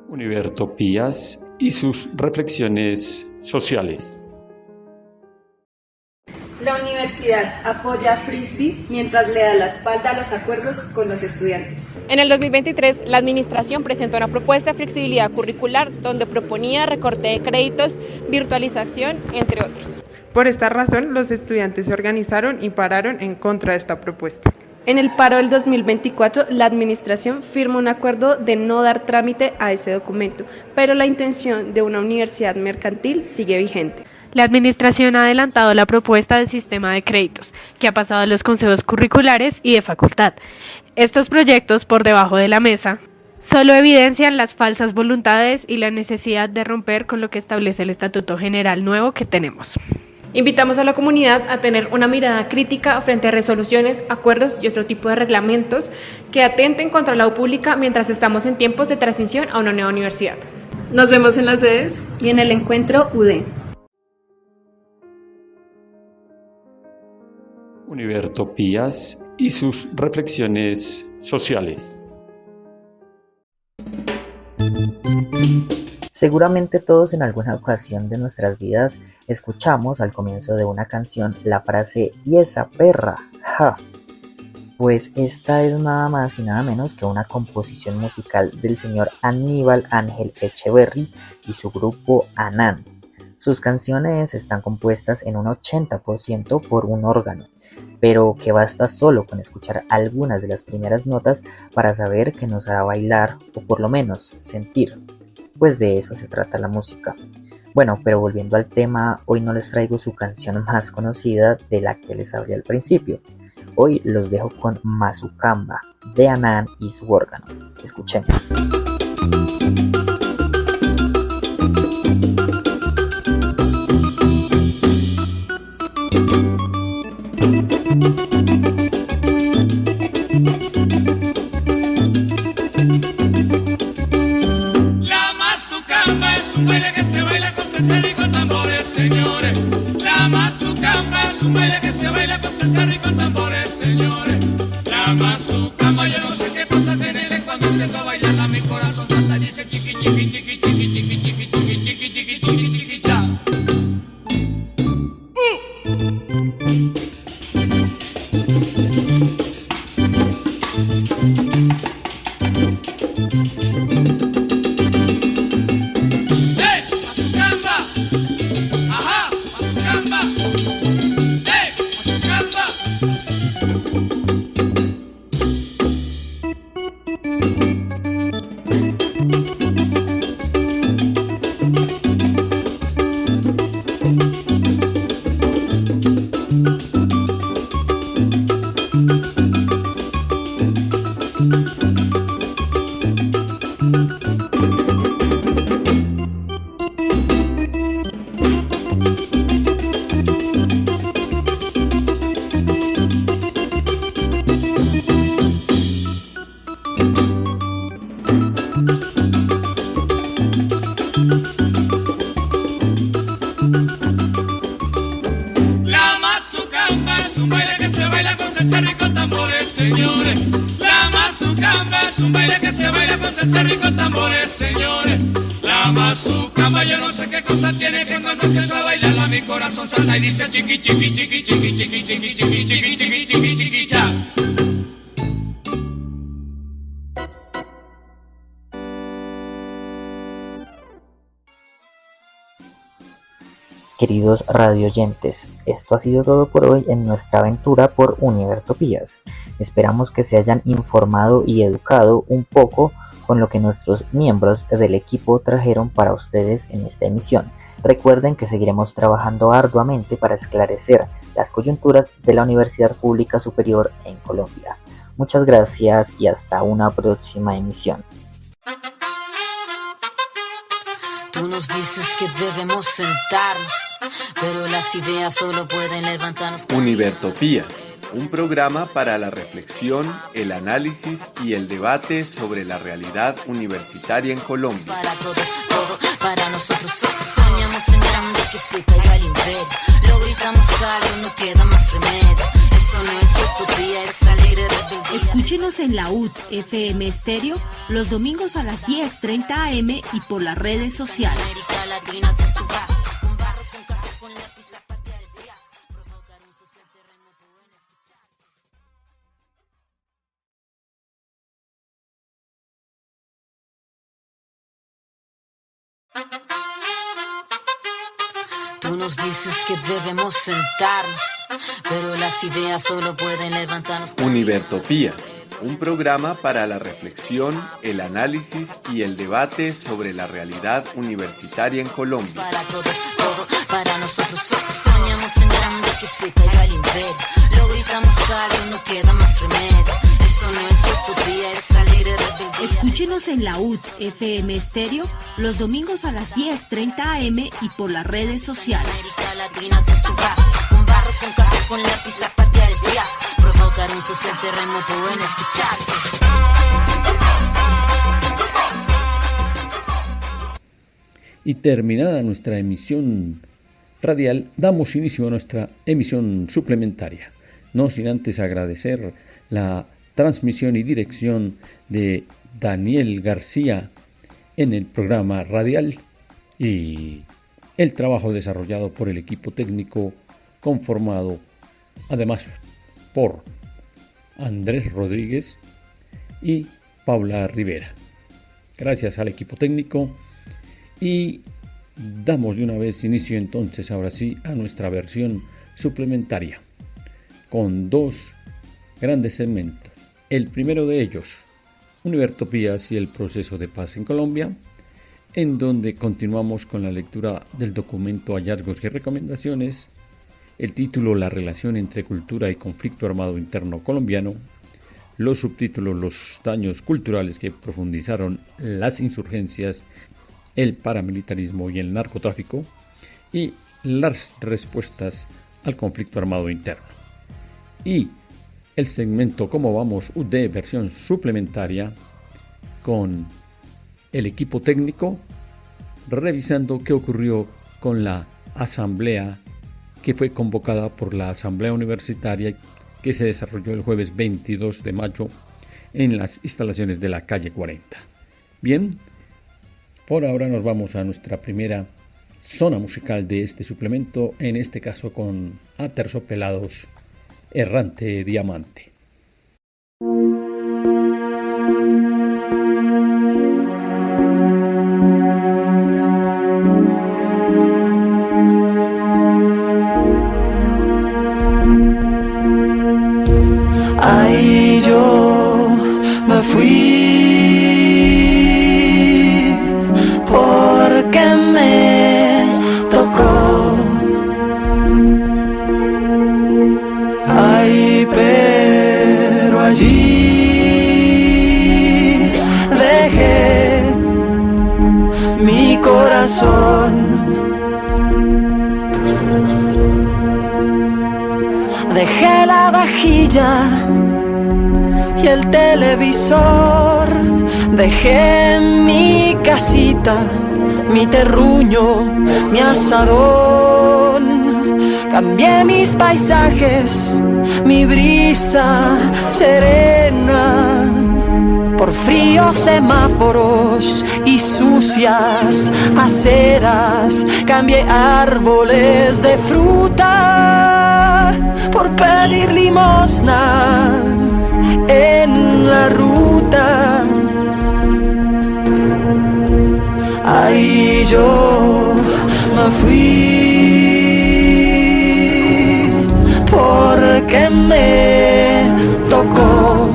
Univertopías y sus reflexiones sociales. La universidad apoya a Frisbee mientras le da la espalda a los acuerdos con los estudiantes. En el 2023, la administración presentó una propuesta de flexibilidad curricular donde proponía recorte de créditos, virtualización, entre otros. Por esta razón, los estudiantes se organizaron y pararon en contra de esta propuesta. En el paro del 2024, la administración firmó un acuerdo de no dar trámite a ese documento, pero la intención de una universidad mercantil sigue vigente. La administración ha adelantado la propuesta del sistema de créditos, que ha pasado a los consejos curriculares y de facultad. Estos proyectos, por debajo de la mesa, solo evidencian las falsas voluntades y la necesidad de romper con lo que establece el Estatuto General nuevo que tenemos. Invitamos a la comunidad a tener una mirada crítica frente a resoluciones, acuerdos y otro tipo de reglamentos que atenten contra la pública mientras estamos en tiempos de transición a una nueva universidad. Nos vemos en las sedes y en el encuentro UD. Univertopías y sus reflexiones sociales. Seguramente todos en alguna ocasión de nuestras vidas escuchamos al comienzo de una canción la frase "y esa perra, ja". Pues esta es nada más y nada menos que una composición musical del señor Aníbal Ángel Echeverry y su grupo Anán. Sus canciones están compuestas en un 80% por un órgano, pero que basta solo con escuchar algunas de las primeras notas para saber que nos hará bailar o por lo menos sentir. Pues de eso se trata la música. Bueno, pero volviendo al tema, hoy no les traigo su canción más conocida de la que les hablé al principio. Hoy los dejo con Mazukamba de Anán y su órgano. Escuchemos. Un baile que se baila con salsa y con tambores, señores. La mazucamba es un baile que se baila con salsa y con tambores, señores. La mazucamba, yo no sé qué pasa tenerle cuando empiezo a bailar, mi corazón salta y dice chiqui chiqui chiqui chiqui chiqui chiqui chiqui chiqui chiqui chiqui chiqui cha. Y dice chiqui chiqui chiqui chiqui chiqui chiqui chiqui chiqui chiqui chiqui chiqui cha. Queridos radioyentes, esto ha sido todo por hoy en nuestra aventura por Univertopías. Esperamos que se hayan informado y educado un poco con lo que nuestros miembros del equipo trajeron para ustedes en esta emisión. Recuerden que seguiremos trabajando arduamente para esclarecer las coyunturas de la Universidad Pública Superior en Colombia. Muchas gracias y hasta una próxima emisión. Tú nos dices que debemos sentarnos, pero las ideas solo pueden levantarnos. Univertopías, un programa para la reflexión, el análisis y el debate sobre la realidad universitaria en Colombia. Para todos, todo para nosotros. Soñamos en grande que se caiga el imperio. Lo gritamos algo, no queda más remedio. Esto no es utopía, es alegre rebeldía. Escúchenos en la UD FM Estéreo los domingos a las 10:30 am y por las redes sociales. América Latina se suba, un barro con casco con lápiz a patear el fiasco, provocar un Tú nos dices que debemos sentarnos, pero las ideas solo pueden levantarnos. Univertopías, un programa para la reflexión, el análisis y el debate sobre la realidad universitaria en Colombia. Para todos, todo para nosotros. Soñamos en grande, que se caiga el imperio. Lo gritamos alto, no queda más remedio. Esto no es utopía, es alegre rebeldía. Escúchenos en la UD FM Estéreo los domingos a las 10:30 am y por las redes sociales. América Latina se suba, con barro, con casco, con lápiz a patear el fiasco. Provocar un social terremoto en escucharte. Y terminada nuestra emisión radial, damos inicio a nuestra emisión suplementaria. No sin antes agradecer la transmisión y dirección de Daniel García en el programa radial y el trabajo desarrollado por el equipo técnico conformado además por Andrés Rodríguez y Paula Rivera. Gracias al equipo técnico y damos de una vez inicio entonces ahora sí a nuestra versión suplementaria con dos grandes segmentos. El primero de ellos, Univertopías y el proceso de paz en Colombia, en donde continuamos con la lectura del documento Hallazgos y Recomendaciones, el título La relación entre cultura y conflicto armado interno colombiano, los subtítulos Los daños culturales que profundizaron las insurgencias, el paramilitarismo y el narcotráfico, y las respuestas al conflicto armado interno. Y el segmento Cómo vamos UD versión suplementaria con el equipo técnico revisando qué ocurrió con la asamblea que fue convocada por la Asamblea Universitaria que se desarrolló el jueves 22 de mayo en las instalaciones de la calle 40. Bien, por ahora nos vamos a nuestra primera zona musical de este suplemento, en este caso con Aterciopelados, Errante Diamante. Ahí yo me fui porque me tocó. Ay, pero allí dejé mi corazón. Dejé la vajilla y el televisor, dejé mi casita, mi terruño, mi asadón. Cambié mis paisajes, mi brisa serena, por fríos semáforos y sucias aceras. Cambié árboles de fruta por pedir limosna en la ruta. Ahí yo me fui porque me tocó.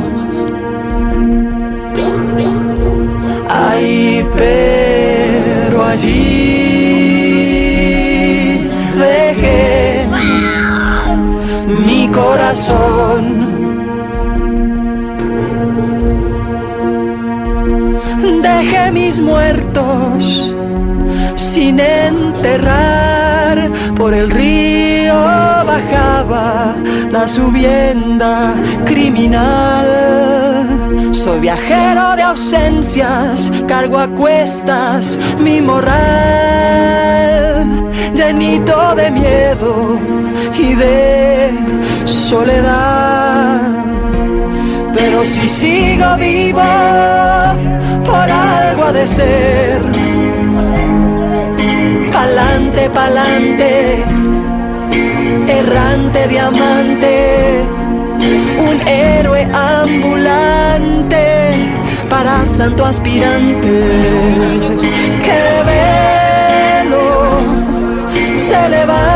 Ay, pero allí dejé mi corazón. Dejé mis muertos sin enterrar, por el río bajaba la subienda criminal. Soy viajero de ausencias, cargo a cuestas mi moral, llenito de miedo y de soledad. Pero si sigo vivo, por algo ha de ser. Pa'lante, pa'lante, errante diamante, un héroe ambulante para santo aspirante que ve se levante.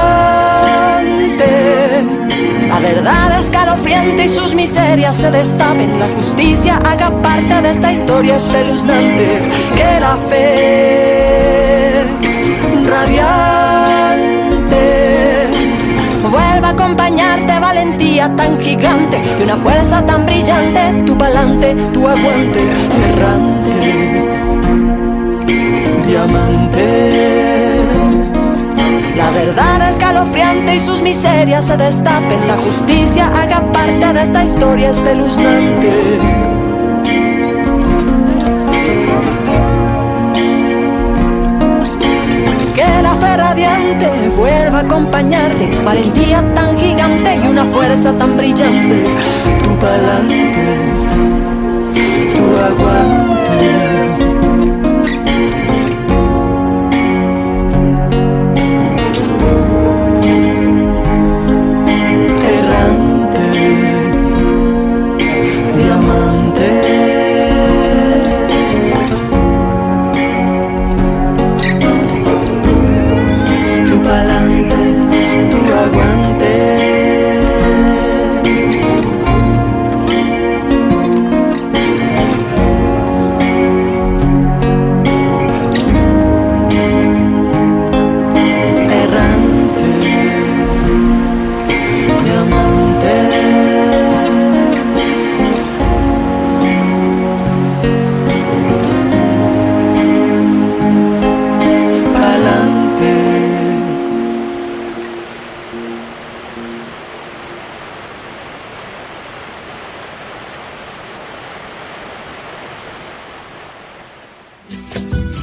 La verdad escalofriante y sus miserias se destapen. La justicia haga parte de esta historia espeluznante. Que la fe radiante vuelva a acompañarte, valentía tan gigante y una fuerza tan brillante. Tu pa'lante, tu aguante, errante, diamante. La verdad escalofriante y sus miserias se destapen. La justicia haga parte de esta historia espeluznante. Que la fe radiante vuelva a acompañarte, valentía tan gigante y una fuerza tan brillante. Tu pa'lante, tu aguante.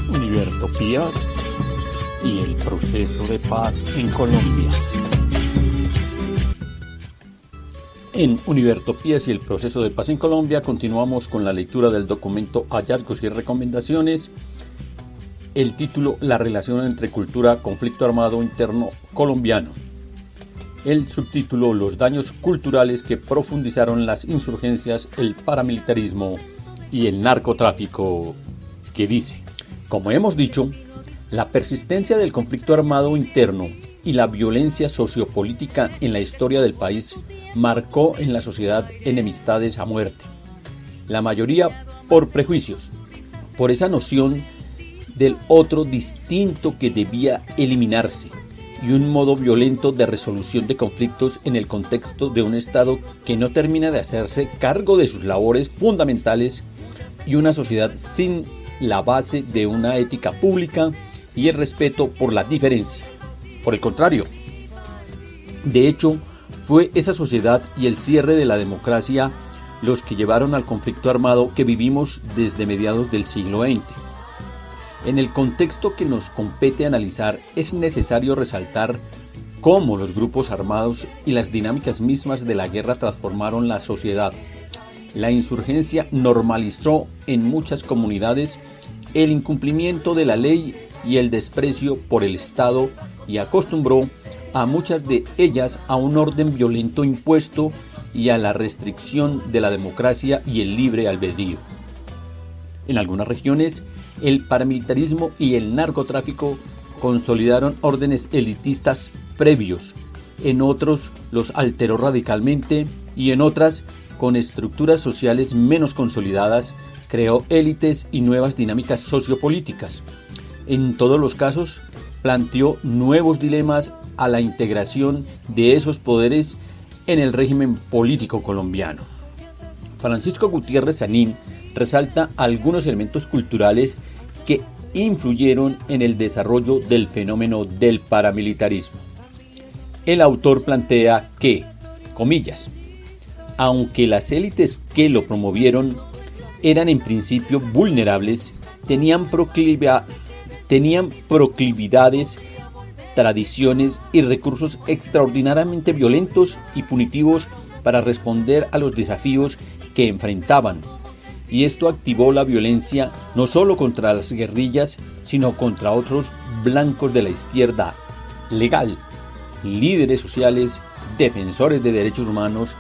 Univertopías y el proceso de paz en Colombia. En Univertopías y el proceso de paz en Colombia continuamos con la lectura del documento Hallazgos y Recomendaciones. El título: La relación entre cultura, conflicto armado interno colombiano. El subtítulo: Los daños culturales que profundizaron las insurgencias, el paramilitarismo y el narcotráfico, que dice: como hemos dicho, la persistencia del conflicto armado interno y la violencia sociopolítica en la historia del país marcó en la sociedad enemistades a muerte. La mayoría por prejuicios, por esa noción del otro distinto que debía eliminarse, y un modo violento de resolución de conflictos en el contexto de un Estado que no termina de hacerse cargo de sus labores fundamentales, y una sociedad sin la base de una ética pública y el respeto por la diferencia. Por el contrario, de hecho, fue esa sociedad y el cierre de la democracia los que llevaron al conflicto armado que vivimos desde mediados del siglo XX. En el contexto que nos compete analizar, es necesario resaltar cómo los grupos armados y las dinámicas mismas de la guerra transformaron la sociedad. La insurgencia normalizó en muchas comunidades el incumplimiento de la ley y el desprecio por el Estado, y acostumbró a muchas de ellas a un orden violento impuesto y a la restricción de la democracia y el libre albedrío. En algunas regiones, el paramilitarismo y el narcotráfico consolidaron órdenes elitistas previos, en otros los alteró radicalmente y en otras, con estructuras sociales menos consolidadas, creó élites y nuevas dinámicas sociopolíticas. En todos los casos, planteó nuevos dilemas a la integración de esos poderes en el régimen político colombiano. Francisco Gutiérrez Sanín resalta algunos elementos culturales que influyeron en el desarrollo del fenómeno del paramilitarismo. El autor plantea que, comillas, aunque las élites que lo promovieron eran en principio vulnerables, tenían proclividades, tradiciones y recursos extraordinariamente violentos y punitivos para responder a los desafíos que enfrentaban, y esto activó la violencia no solo contra las guerrillas, sino contra otros blancos de la izquierda legal, líderes sociales, defensores de derechos humanos,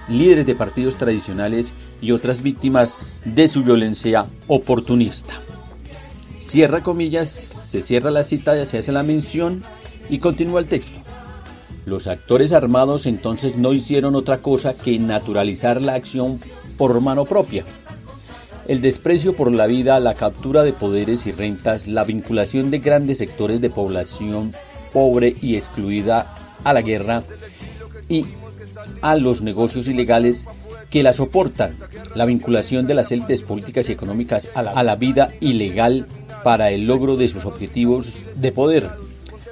líderes de partidos tradicionales y otras víctimas de su violencia oportunista. Cierra comillas, se cierra la cita y se hace la mención Y continúa el texto. Los actores armados entonces no hicieron otra cosa que naturalizar la acción por mano propia. El desprecio por la vida, la captura de poderes y rentas, la vinculación de grandes sectores de población pobre y excluida a la guerra y a los negocios ilegales que la soportan, la vinculación de las élites políticas y económicas a la vida ilegal para el logro de sus objetivos de poder,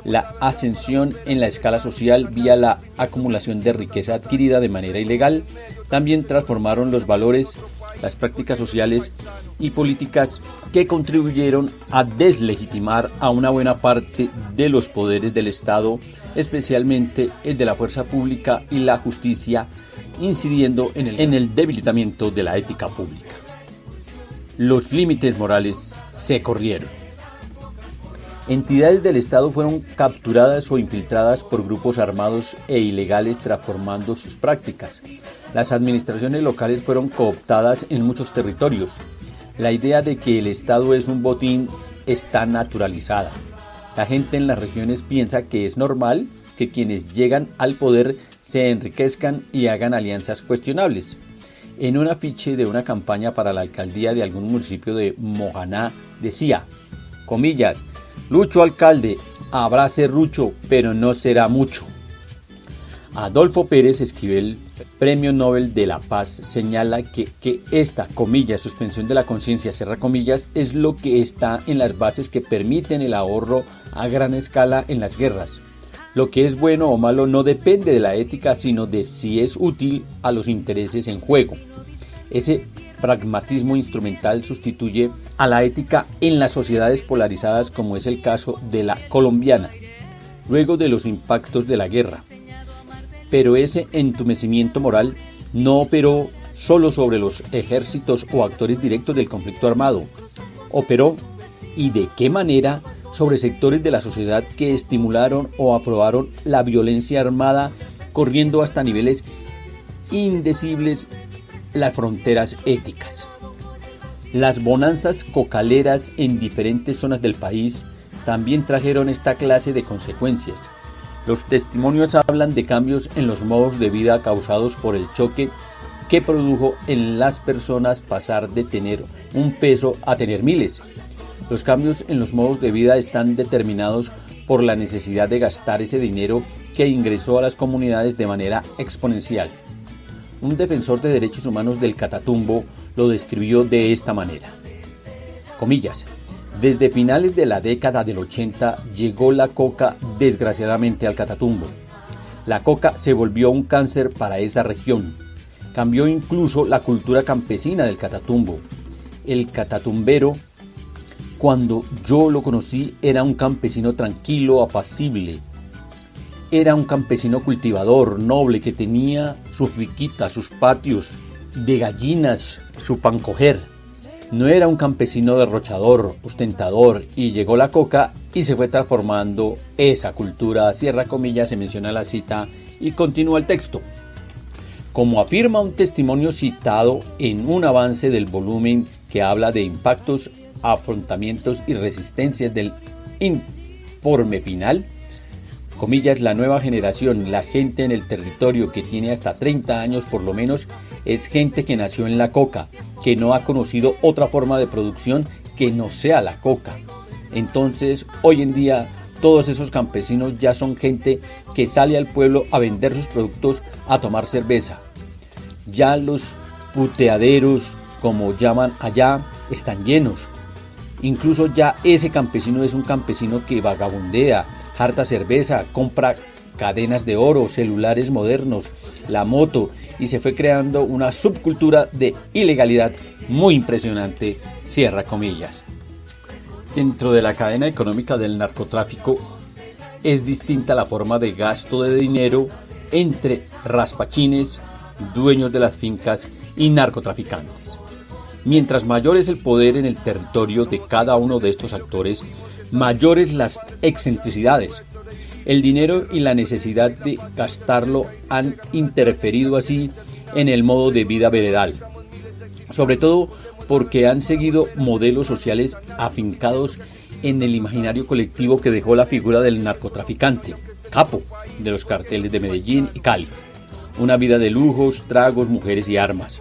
la ascensión en la escala social vía la acumulación de riqueza adquirida de manera ilegal, también transformaron los valores, las prácticas sociales y políticas que contribuyeron a deslegitimar a una buena parte de los poderes del Estado, especialmente el de la fuerza pública y la justicia, incidiendo en el debilitamiento de la ética pública. Los límites morales se corrieron. Entidades del Estado fueron capturadas o infiltradas por grupos armados e ilegales, transformando sus prácticas. Las administraciones locales fueron cooptadas en muchos territorios. La idea de que el Estado es un botín está naturalizada. La gente en las regiones piensa que es normal que quienes llegan al poder se enriquezcan y hagan alianzas cuestionables. En un afiche de una campaña para la alcaldía de algún municipio de Mojaná decía, comillas, Lucho alcalde, habrá serrucho, pero no será mucho. Adolfo Pérez Esquivel, Premio Nobel de la Paz, señala que esta, comillas, suspensión de la conciencia, cierra comillas, es lo que está en las bases que permiten el ahorro a gran escala en las guerras. Lo que es bueno o malo no depende de la ética, sino de si es útil a los intereses en juego. Ese pragmatismo instrumental sustituye a la ética en las sociedades polarizadas, como es el caso de la colombiana, luego de los impactos de la guerra. Pero ese entumecimiento moral no operó solo sobre los ejércitos o actores directos del conflicto armado. Operó, y de qué manera, sobre sectores de la sociedad que estimularon o aprobaron la violencia armada, corriendo hasta niveles indecibles las fronteras éticas. Las bonanzas cocaleras en diferentes zonas del país también trajeron esta clase de consecuencias. Los testimonios hablan de cambios en los modos de vida causados por el choque que produjo en las personas pasar de tener un peso a tener miles. Los cambios en los modos de vida están determinados por la necesidad de gastar ese dinero que ingresó a las comunidades de manera exponencial. Un defensor de derechos humanos del Catatumbo lo describió de esta manera. Comillas, desde finales de la década del 80 llegó la coca desgraciadamente al Catatumbo. La coca se volvió un cáncer para esa región. Cambió incluso la cultura campesina del Catatumbo. El catatumbero, cuando yo lo conocí, era un campesino tranquilo, apacible. Era un campesino cultivador, noble, que tenía su finquita, sus patios de gallinas, su pancoger. No era un campesino derrochador, ostentador, y llegó la coca y se fue transformando esa cultura. Cierra comillas, se menciona la cita y continúa el texto. Como afirma un testimonio citado en un avance del volumen que habla de impactos, afrontamientos y resistencias del informe final, comillas, la nueva generación, la gente en el territorio que tiene hasta 30 años por lo menos, es gente que nació en la coca, que no ha conocido otra forma de producción que no sea la coca. Entonces, hoy en día, todos esos campesinos ya son gente que sale al pueblo a vender sus productos, a tomar cerveza. Ya los puteaderos, como llaman allá, están llenos. Incluso ya ese campesino es un campesino que vagabundea, harta cerveza, compra cadenas de oro, celulares modernos, la moto, y se fue creando una subcultura de ilegalidad muy impresionante, cierra comillas. Dentro de la cadena económica del narcotráfico es distinta la forma de gasto de dinero entre raspachines, dueños de las fincas y narcotraficantes. Mientras mayor es el poder en el territorio de cada uno de estos actores, mayores las excentricidades. El dinero y la necesidad de gastarlo han interferido así en el modo de vida veredal, sobre todo porque han seguido modelos sociales afincados en el imaginario colectivo que dejó la figura del narcotraficante, capo de los carteles de Medellín y Cali. Una vida de lujos, tragos, mujeres y armas.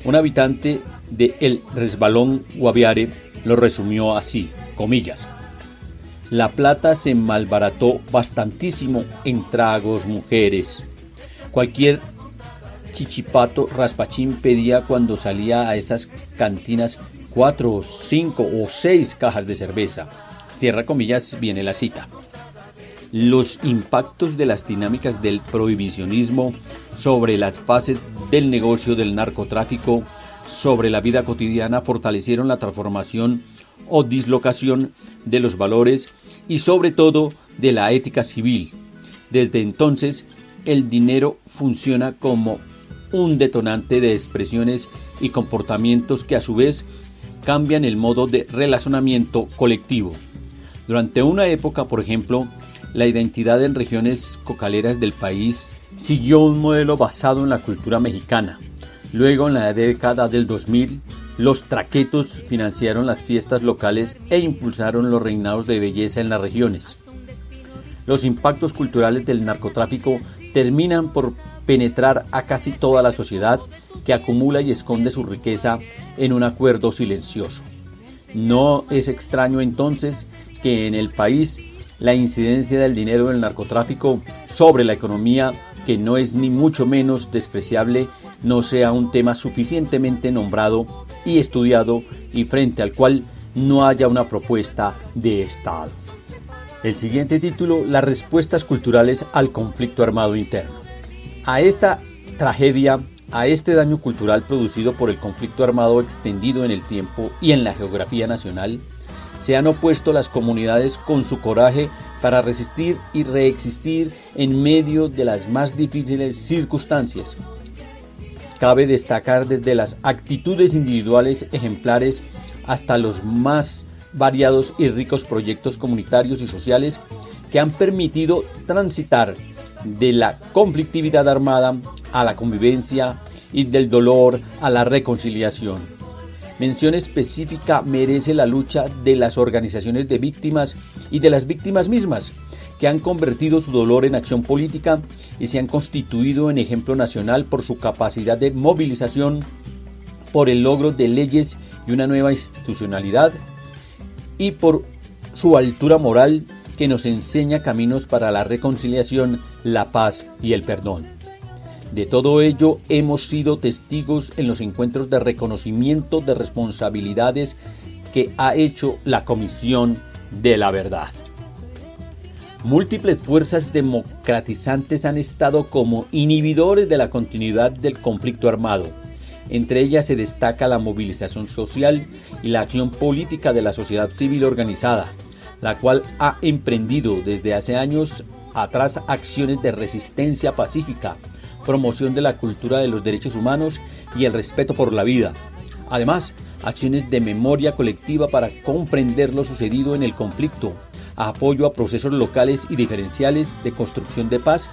Un habitante de El Resbalón Guaviare lo resumió así, comillas: la plata se malbarató bastantísimo en tragos, mujeres. Cualquier chichipato raspachín pedía cuando salía a esas cantinas 4, 5 o 6 cajas de cerveza. Cierra comillas, viene la cita. Los impactos de las dinámicas del prohibicionismo sobre las fases del negocio del narcotráfico sobre la vida cotidiana fortalecieron la transformación o dislocación de los valores y sobre todo de la ética civil. Desde entonces, el dinero funciona como un detonante de expresiones y comportamientos que a su vez cambian el modo de relacionamiento colectivo. Durante una época, por ejemplo, la identidad en regiones cocaleras del país siguió un modelo basado en la cultura mexicana. Luego, en la década del 2000, los traquetos financiaron las fiestas locales e impulsaron los reinados de belleza en las regiones. Los impactos culturales del narcotráfico terminan por penetrar a casi toda la sociedad, que acumula y esconde su riqueza en un acuerdo silencioso. No es extraño entonces que en el país la incidencia del dinero del narcotráfico sobre la economía, que no es ni mucho menos despreciable, no sea un tema suficientemente nombrado y estudiado y frente al cual no haya una propuesta de Estado. El siguiente título: las respuestas culturales al conflicto armado interno. A esta tragedia, a este daño cultural producido por el conflicto armado extendido en el tiempo y en la geografía nacional, se han opuesto las comunidades con su coraje para resistir y reexistir en medio de las más difíciles circunstancias. Cabe destacar desde las actitudes individuales ejemplares hasta los más variados y ricos proyectos comunitarios y sociales que han permitido transitar de la conflictividad armada a la convivencia y del dolor a la reconciliación. Mención específica merece la lucha de las organizaciones de víctimas y de las víctimas mismas, que han convertido su dolor en acción política y se han constituido en ejemplo nacional por su capacidad de movilización, por el logro de leyes y una nueva institucionalidad, y por su altura moral que nos enseña caminos para la reconciliación, la paz y el perdón. De todo ello hemos sido testigos en los encuentros de reconocimiento de responsabilidades que ha hecho la Comisión de la Verdad. Múltiples fuerzas democratizantes han estado como inhibidores de la continuidad del conflicto armado. Entre ellas se destaca la movilización social y la acción política de la sociedad civil organizada, la cual ha emprendido desde hace años atrás acciones de resistencia pacífica, promoción de la cultura de los derechos humanos y el respeto por la vida. Además, acciones de memoria colectiva para comprender lo sucedido en el conflicto, apoyo a procesos locales y diferenciales de construcción de paz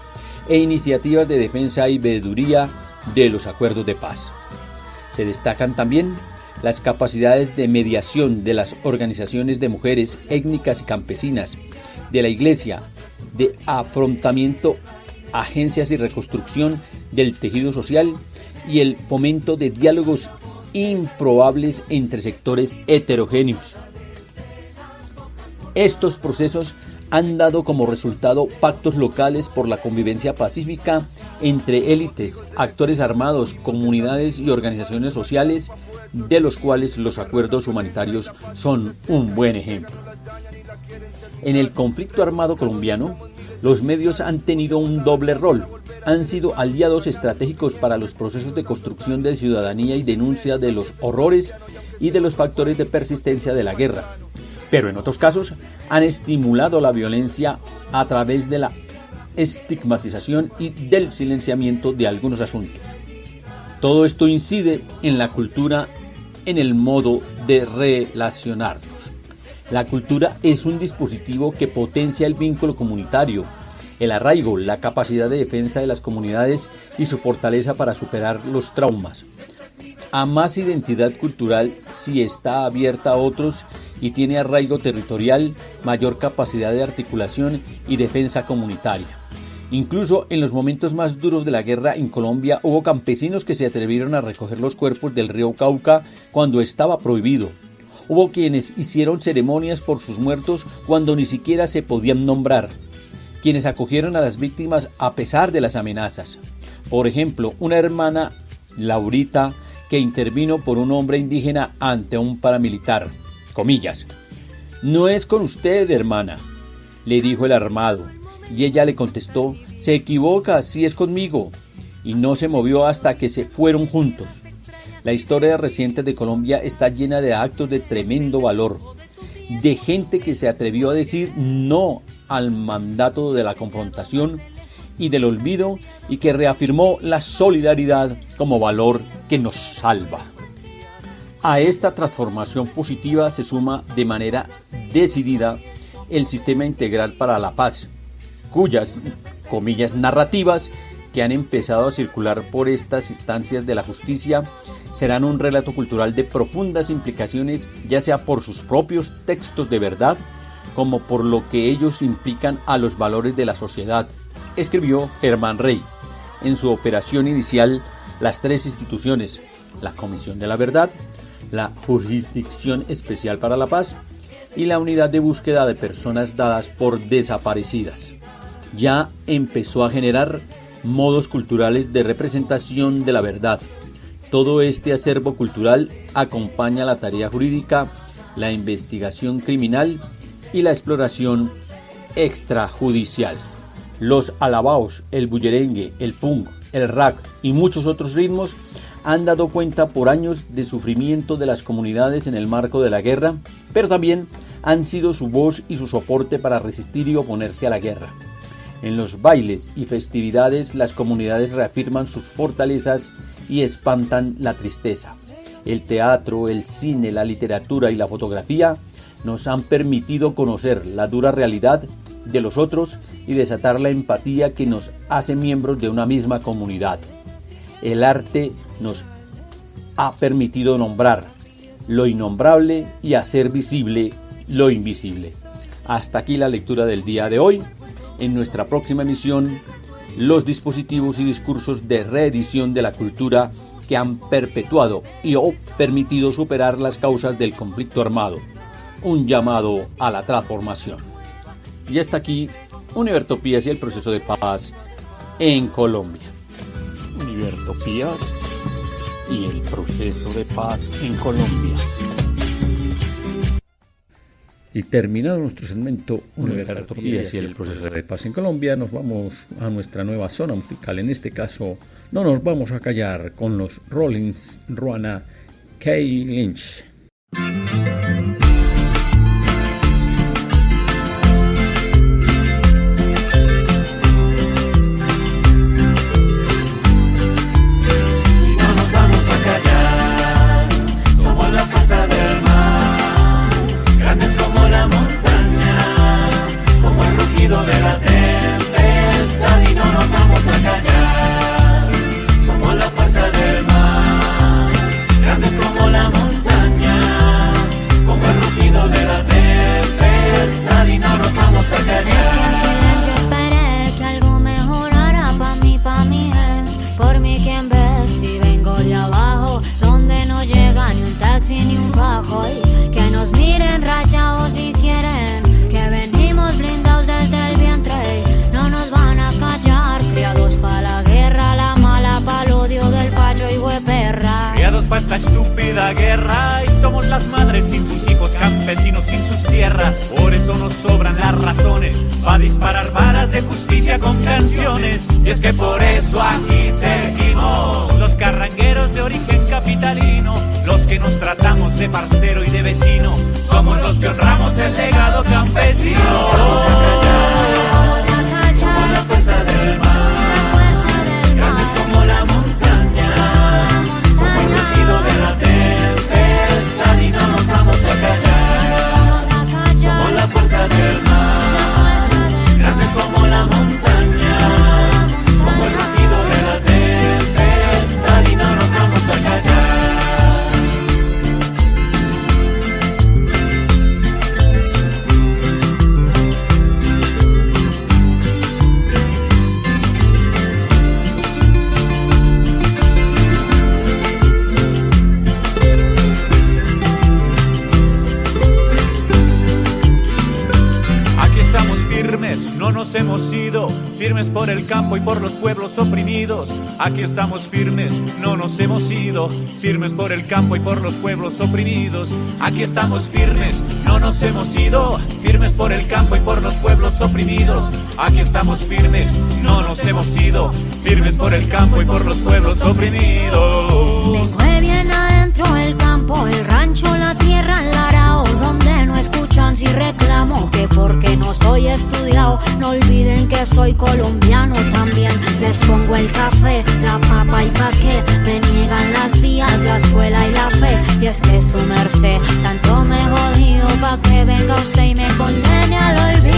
e iniciativas de defensa y veeduría de los acuerdos de paz. Se destacan también las capacidades de mediación de las organizaciones de mujeres étnicas y campesinas, de la Iglesia, de afrontamiento, agencias y reconstrucción del tejido social y el fomento de diálogos improbables entre sectores heterogéneos. Estos procesos han dado como resultado pactos locales por la convivencia pacífica entre élites, actores armados, comunidades y organizaciones sociales, de los cuales los acuerdos humanitarios son un buen ejemplo. En el conflicto armado colombiano, los medios han tenido un doble rol. Han sido aliados estratégicos para los procesos de construcción de ciudadanía y denuncia de los horrores y de los factores de persistencia de la guerra. Pero en otros casos han estimulado la violencia a través de la estigmatización y del silenciamiento de algunos asuntos. Todo esto incide en la cultura, en el modo de relacionarnos. La cultura es un dispositivo que potencia el vínculo comunitario, el arraigo, la capacidad de defensa de las comunidades y su fortaleza para superar los traumas. A más identidad cultural si está abierta a otros y tiene arraigo territorial, mayor capacidad de articulación y defensa comunitaria. Incluso en los momentos más duros de la guerra en Colombia hubo campesinos que se atrevieron a recoger los cuerpos del río Cauca cuando estaba prohibido. Hubo quienes hicieron ceremonias por sus muertos cuando ni siquiera se podían nombrar. Quienes acogieron a las víctimas a pesar de las amenazas. Por ejemplo, una hermana, Laurita, que intervino por un hombre indígena ante un paramilitar. Comillas. «No es con usted, hermana», le dijo el armado. Y ella le contestó: «Se equivoca, sí es conmigo». Y no se movió hasta que se fueron juntos. La historia reciente de Colombia está llena de actos de tremendo valor, de gente que se atrevió a decir no al mandato de la confrontación y del olvido y que reafirmó la solidaridad como valor que nos salva. A esta transformación positiva se suma de manera decidida el Sistema Integral para la Paz, cuyas, comillas, narrativas que han empezado a circular por estas instancias de la justicia serán un relato cultural de profundas implicaciones, ya sea por sus propios textos de verdad, como por lo que ellos implican a los valores de la sociedad, escribió Germán Rey. En su operación inicial, las tres instituciones, la Comisión de la Verdad, la Jurisdicción Especial para la Paz y la Unidad de Búsqueda de Personas Dadas por Desaparecidas, ya empezó a generar modos culturales de representación de la verdad. Todo este acervo cultural acompaña la tarea jurídica, la investigación criminal y la exploración extrajudicial. Los alabaos, el bullerengue, el punk, el rap y muchos otros ritmos han dado cuenta por años de sufrimiento de las comunidades en el marco de la guerra, pero también han sido su voz y su soporte para resistir y oponerse a la guerra. En los bailes y festividades las comunidades reafirman sus fortalezas y espantan la tristeza. El teatro, el cine, la literatura y la fotografía nos han permitido conocer la dura realidad de los otros y desatar la empatía que nos hace miembros de una misma comunidad. El arte nos ha permitido nombrar lo innombrable y hacer visible lo invisible. Hasta aquí la lectura del día de hoy. En nuestra próxima emisión, los dispositivos y discursos de reedición de la cultura que han perpetuado y o permitido superar las causas del conflicto armado. Un llamado a la transformación. Y hasta aquí, Univertopías y el proceso de paz en Colombia. Univertopías y el proceso de paz en Colombia. Y terminado nuestro segmento Univertopías y el proceso de paz en Colombia, nos vamos a nuestra nueva zona musical. En este caso, no nos vamos a callar con los Rollins Ruana K. Lynch. De la tempestad y no nos vamos a callar. Somos la fuerza del mar, grandes como la montaña, como el rugido de la tempestad y no nos vamos a callar. Es que en silencio esperé que algo mejorara pa' mi él, por mí quien ves si vengo de abajo, donde no llega ni un taxi ni un fajo, y que nos miren rachados si quieren, que venimos blindados desde el vientre, no nos van a callar, criados pa' la guerra, la mala pa'l odio del payo y hueperra. Criados pa' esta estúpida guerra y somos las madres sin sus hijos, campesinos sin sus tierras. Por eso nos sobran las razones pa' disparar balas de justicia con canciones. Y es que por eso aquí seguimos, los carrangueros de origen capitalino, los que nos tratamos de parcero y de vecino, somos los que honramos el legado campesino. Vamos a callar, somos la fuerza del mar, grandes como la montaña, como el rugido de la tempestad y no nos vamos a callar. Somos la fuerza del mar, grandes como la montaña, como el rugido de la tempestad y no nos vamos a callar. nos hemos ido, firmes por el campo y por los pueblos oprimidos. Aquí estamos firmes, no nos hemos ido, firmes por el campo y por los pueblos oprimidos. Aquí estamos firmes, no nos hemos ido, firmes por el campo y por los pueblos oprimidos. Aquí estamos firmes, no nos hemos ido, firmes por el campo y por los pueblos oprimidos. Me fue bien adentro el campo, el rancho, la tierra, el arao, donde no escuchan si reclamo que porque no soy estudiado. No olviden que soy colombiano también. Les pongo el café, la papa y pa' qué me niegan las vías, la escuela y la fe. Y es que su merced tanto me jodido pa' que venga usted y me condene al olvido.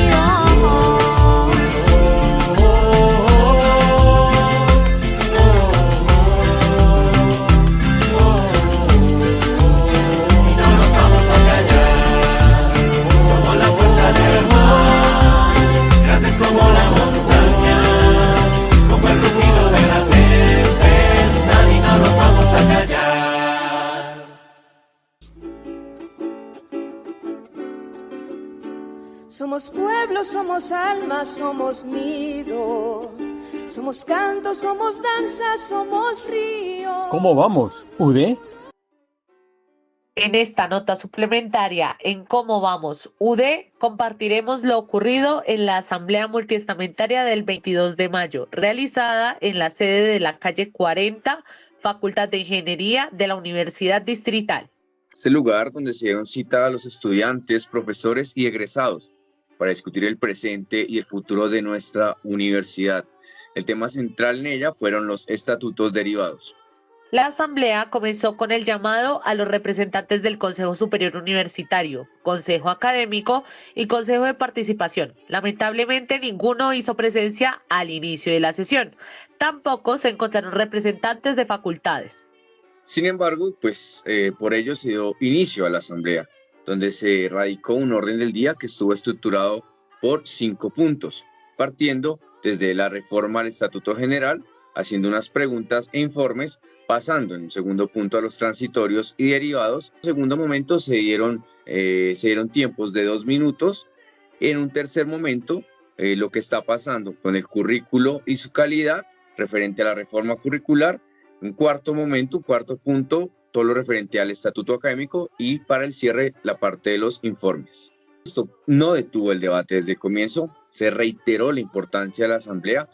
Como la montaña, como el rugido de la tempestad, y no nos vamos a callar. Somos pueblo, somos alma, somos nido, somos canto, somos danza, somos río. ¿Cómo vamos, UD? En esta nota suplementaria en Cómo Vamos UD compartiremos lo ocurrido en la Asamblea Multiestamentaria del 22 de mayo, realizada en la sede de la calle 40, Facultad de Ingeniería de la Universidad Distrital. Este lugar donde se dieron cita a los estudiantes, profesores y egresados para discutir el presente y el futuro de nuestra universidad. El tema central en ella fueron los estatutos derivados. La asamblea comenzó con el llamado a los representantes del Consejo Superior Universitario, Consejo Académico y Consejo de Participación. Lamentablemente ninguno hizo presencia al inicio de la sesión. Tampoco se encontraron representantes de facultades. Sin embargo, por ello se dio inicio a la asamblea, donde se radicó un orden del día que estuvo estructurado por 5 puntos, partiendo desde la reforma al Estatuto General, haciendo unas preguntas e informes, pasando en un segundo punto a los transitorios y derivados. En un segundo momento se dieron tiempos de 2 minutos. En un tercer momento, lo que está pasando con el currículo y su calidad referente a la reforma curricular. Un cuarto punto, todo lo referente al estatuto académico, y para el cierre la parte de los informes. Esto no detuvo el debate desde el comienzo, se reiteró la importancia de la asamblea,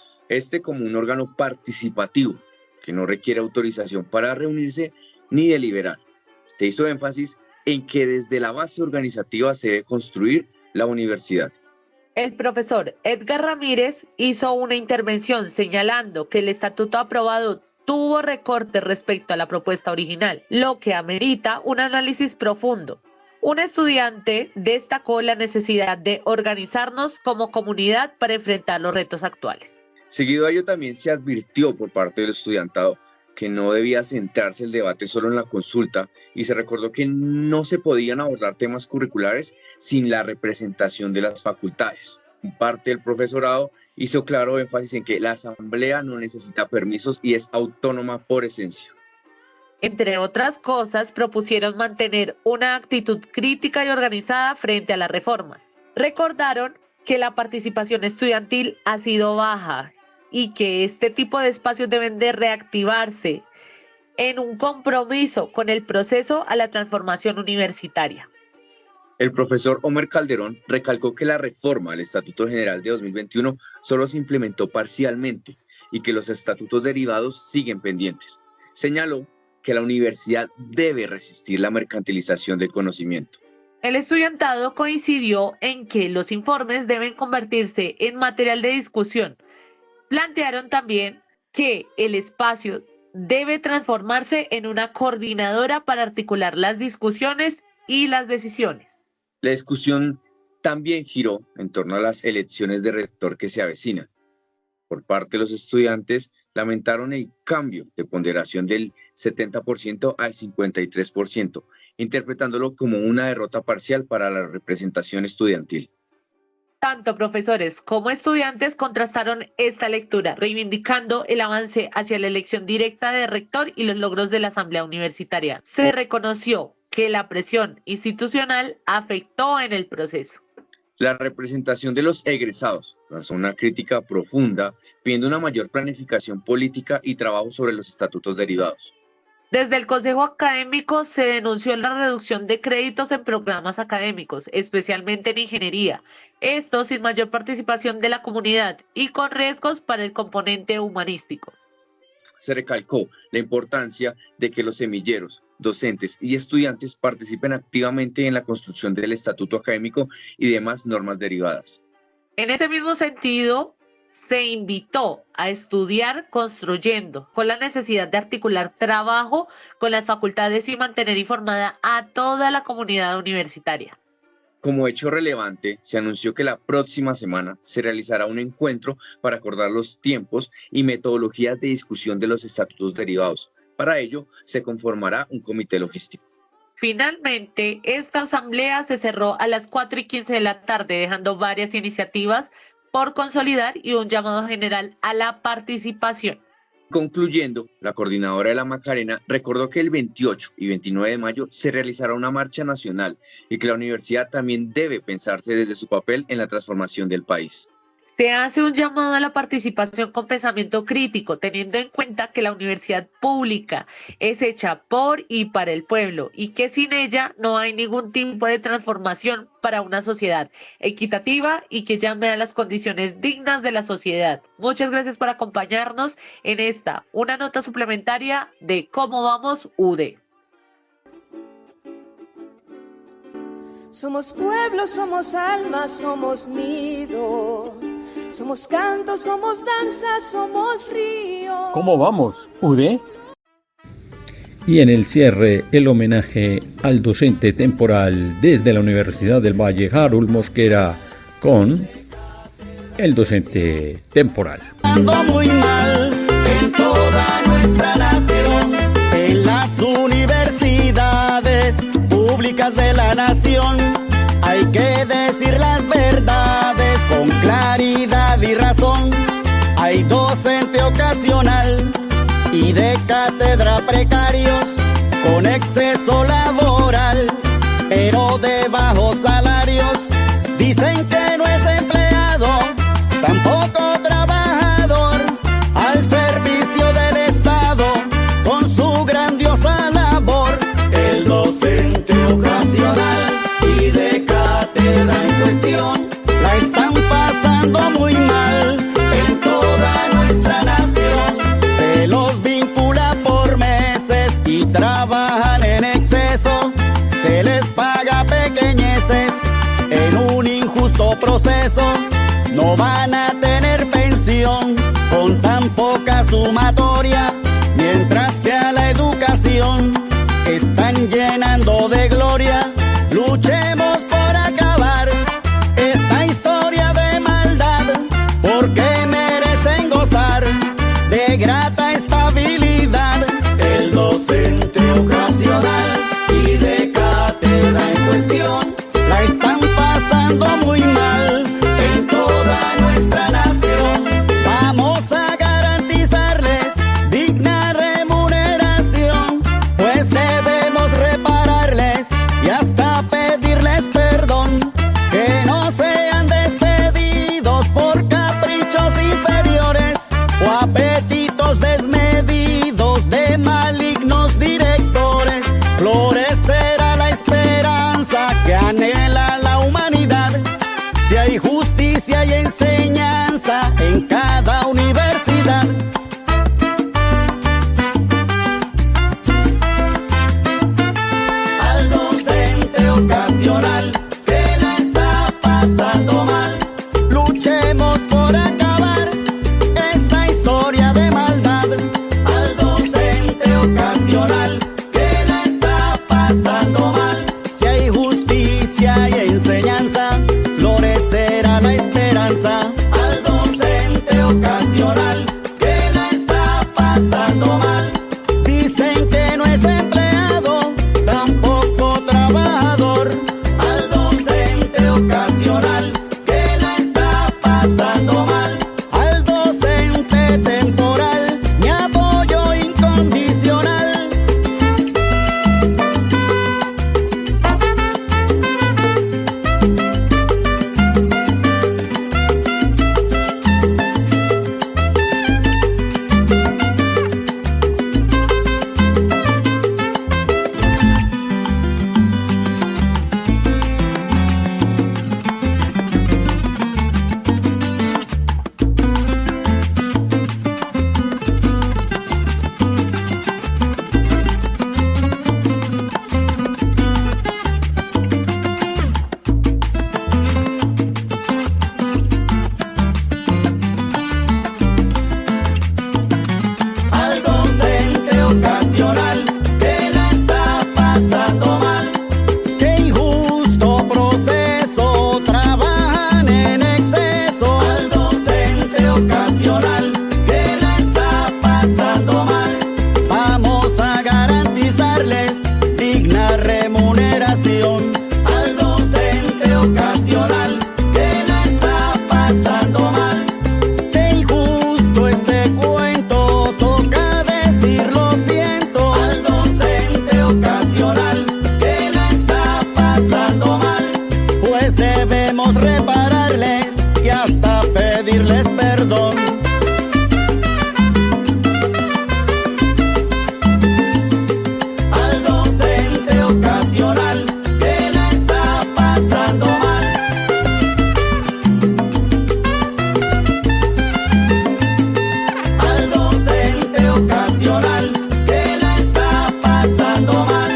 como un órgano participativo que no requiere autorización para reunirse ni deliberar. Se hizo énfasis en que desde la base organizativa se debe construir la universidad. El profesor Edgar Ramírez hizo una intervención señalando que el estatuto aprobado tuvo recortes respecto a la propuesta original, lo que amerita un análisis profundo. Un estudiante destacó la necesidad de organizarnos como comunidad para enfrentar los retos actuales. Seguido a ello también se advirtió por parte del estudiantado que no debía centrarse el debate solo en la consulta, y se recordó que no se podían abordar temas curriculares sin la representación de las facultades. Parte del profesorado hizo claro énfasis en que la asamblea no necesita permisos y es autónoma por esencia. Entre otras cosas, propusieron mantener una actitud crítica y organizada frente a las reformas. Recordaron que la participación estudiantil ha sido baja y que este tipo de espacios deben de reactivarse en un compromiso con el proceso a la transformación universitaria. El profesor Homer Calderón recalcó que la reforma al Estatuto General de 2021 solo se implementó parcialmente y que los estatutos derivados siguen pendientes. Señaló que la universidad debe resistir la mercantilización del conocimiento. El estudiantado coincidió en que los informes deben convertirse en material de discusión. Plantearon también que el espacio debe transformarse en una coordinadora para articular las discusiones y las decisiones. La discusión también giró en torno a las elecciones de rector que se avecinan. Por parte de los estudiantes, lamentaron el cambio de ponderación del 70% al 53%, interpretándolo como una derrota parcial para la representación estudiantil. Tanto profesores como estudiantes contrastaron esta lectura, reivindicando el avance hacia la elección directa de rector y los logros de la Asamblea Universitaria. Se reconoció que la presión institucional afectó en el proceso. La representación de los egresados lanzó una crítica profunda, pidiendo una mayor planificación política y trabajo sobre los estatutos derivados. Desde el Consejo Académico se denunció la reducción de créditos en programas académicos, especialmente en ingeniería, esto sin mayor participación de la comunidad y con riesgos para el componente humanístico. Se recalcó la importancia de que los semilleros, docentes y estudiantes participen activamente en la construcción del estatuto académico y demás normas derivadas. En ese mismo sentido, se invitó a estudiar construyendo, con la necesidad de articular trabajo con las facultades y mantener informada a toda la comunidad universitaria. Como hecho relevante, se anunció que la próxima semana se realizará un encuentro para acordar los tiempos y metodologías de discusión de los estatutos derivados. Para ello, se conformará un comité logístico. Finalmente, esta asamblea se cerró a las 4:15 de la tarde, dejando varias iniciativas por consolidar y un llamado general a la participación. Concluyendo, la coordinadora de la Macarena recordó que el 28 y 29 de mayo se realizará una marcha nacional y que la universidad también debe pensarse desde su papel en la transformación del país. Se hace un llamado a la participación con pensamiento crítico, teniendo en cuenta que la universidad pública es hecha por y para el pueblo y que sin ella no hay ningún tipo de transformación para una sociedad equitativa y que llame a las condiciones dignas de la sociedad. Muchas gracias por acompañarnos en una nota suplementaria de Cómo Vamos UD. Somos pueblo, somos alma, somos nido. Somos canto, somos danza, somos río. ¿Cómo vamos, UD? Y en el cierre, el homenaje al docente temporal desde la Universidad del Valle, Harold Mosquera, con el docente temporal. Ando muy mal en toda nuestra nación, en las universidades públicas de la nación. Hay que decir las verdades con claridad y razón. Hay docente ocasional y de cátedra precarios con exceso laboral, pero de bajos salarios. Dicen que no es empleado, tampoco trabajador, al servicio del Estado con su grandiosa labor. El docente ocasional y de cátedra en cuestión la están pasando muy mal en toda nuestra nación. Se los vincula por meses y trabajan en exceso, se les paga pequeñeces en un injusto proceso. No van a tener pensión con tan poca sumatoria, mientras que a la educación están llenando de gloria. Luchemos por acabar esta historia de maldad, porque merecen gozar de grata estabilidad. El docente ocasional y de cátedra en cuestión la están pasando muy mal en toda nuestra nación. Vamos a garantizarles digna remuneración, pues debemos repararles y hasta pedirles perdón, que no sean despedidos por caprichos inferiores o apetitos desmedidos de malignos directores. Florecerá la esperanza que anhela la humanidad si podemos repararles y hasta pedirles perdón. Al docente ocasional que la está pasando mal. Al docente ocasional que la está pasando mal.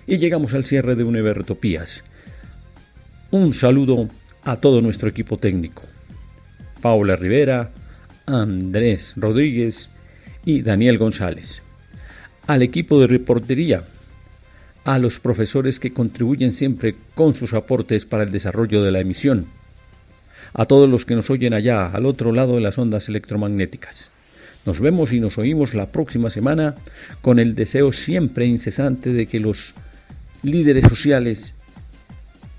Y llegamos al cierre de Univertopías. Un saludo a todo nuestro equipo técnico. Paula Rivera, Andrés Rodríguez y Daniel González. Al equipo de reportería, a los profesores que contribuyen siempre con sus aportes para el desarrollo de la emisión, a todos los que nos oyen allá, al otro lado de las ondas electromagnéticas. Nos vemos y nos oímos la próxima semana con el deseo siempre incesante de que los líderes sociales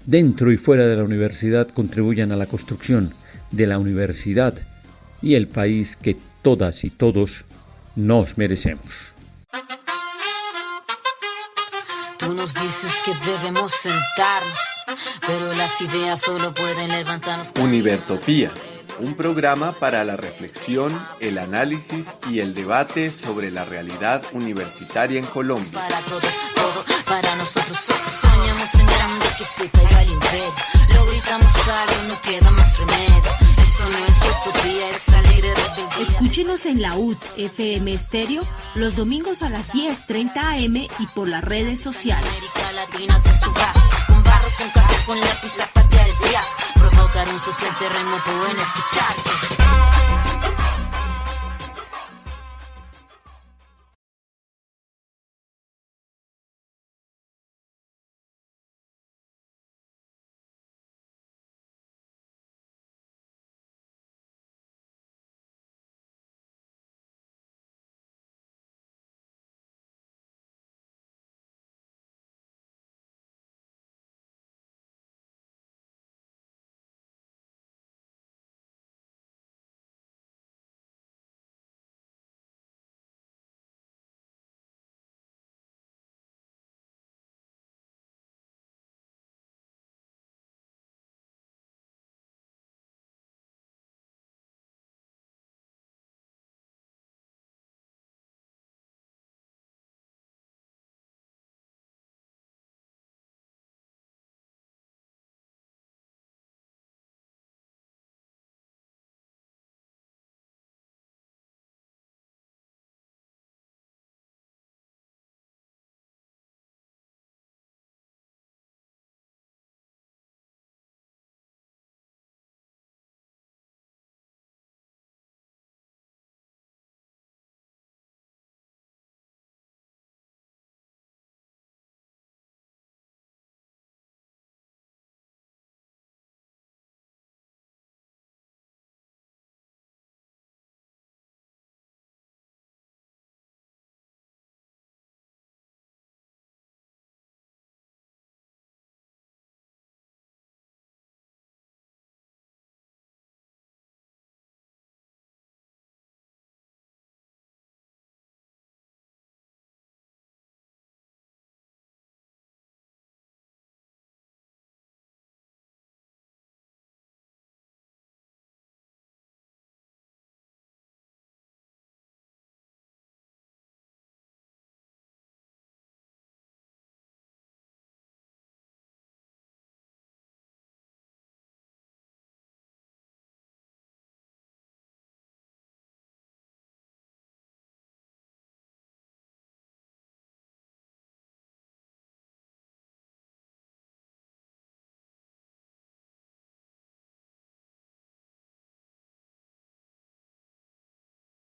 dentro y fuera de la universidad contribuyan a la construcción de la universidad y el país que todas y todos nos merecemos. Tú nos dices que debemos sentarnos, pero las ideas solo pueden levantarnos. Univertopías, un programa para la reflexión, el análisis y el debate sobre la realidad universitaria en Colombia. Para todos, todo para nosotros. Soñamos en grande que se caiga el imperio. Lo gritamos algo, no queda más remedio. Esto no es utopía, es alegre rebeldía. Escúchenos en la UD FM Estéreo los domingos a las 10:30 am y por las redes sociales. América Latina se suba con barro, con casco, con lápiz a patear el fiasco. Provocar un social terremoto en este charco.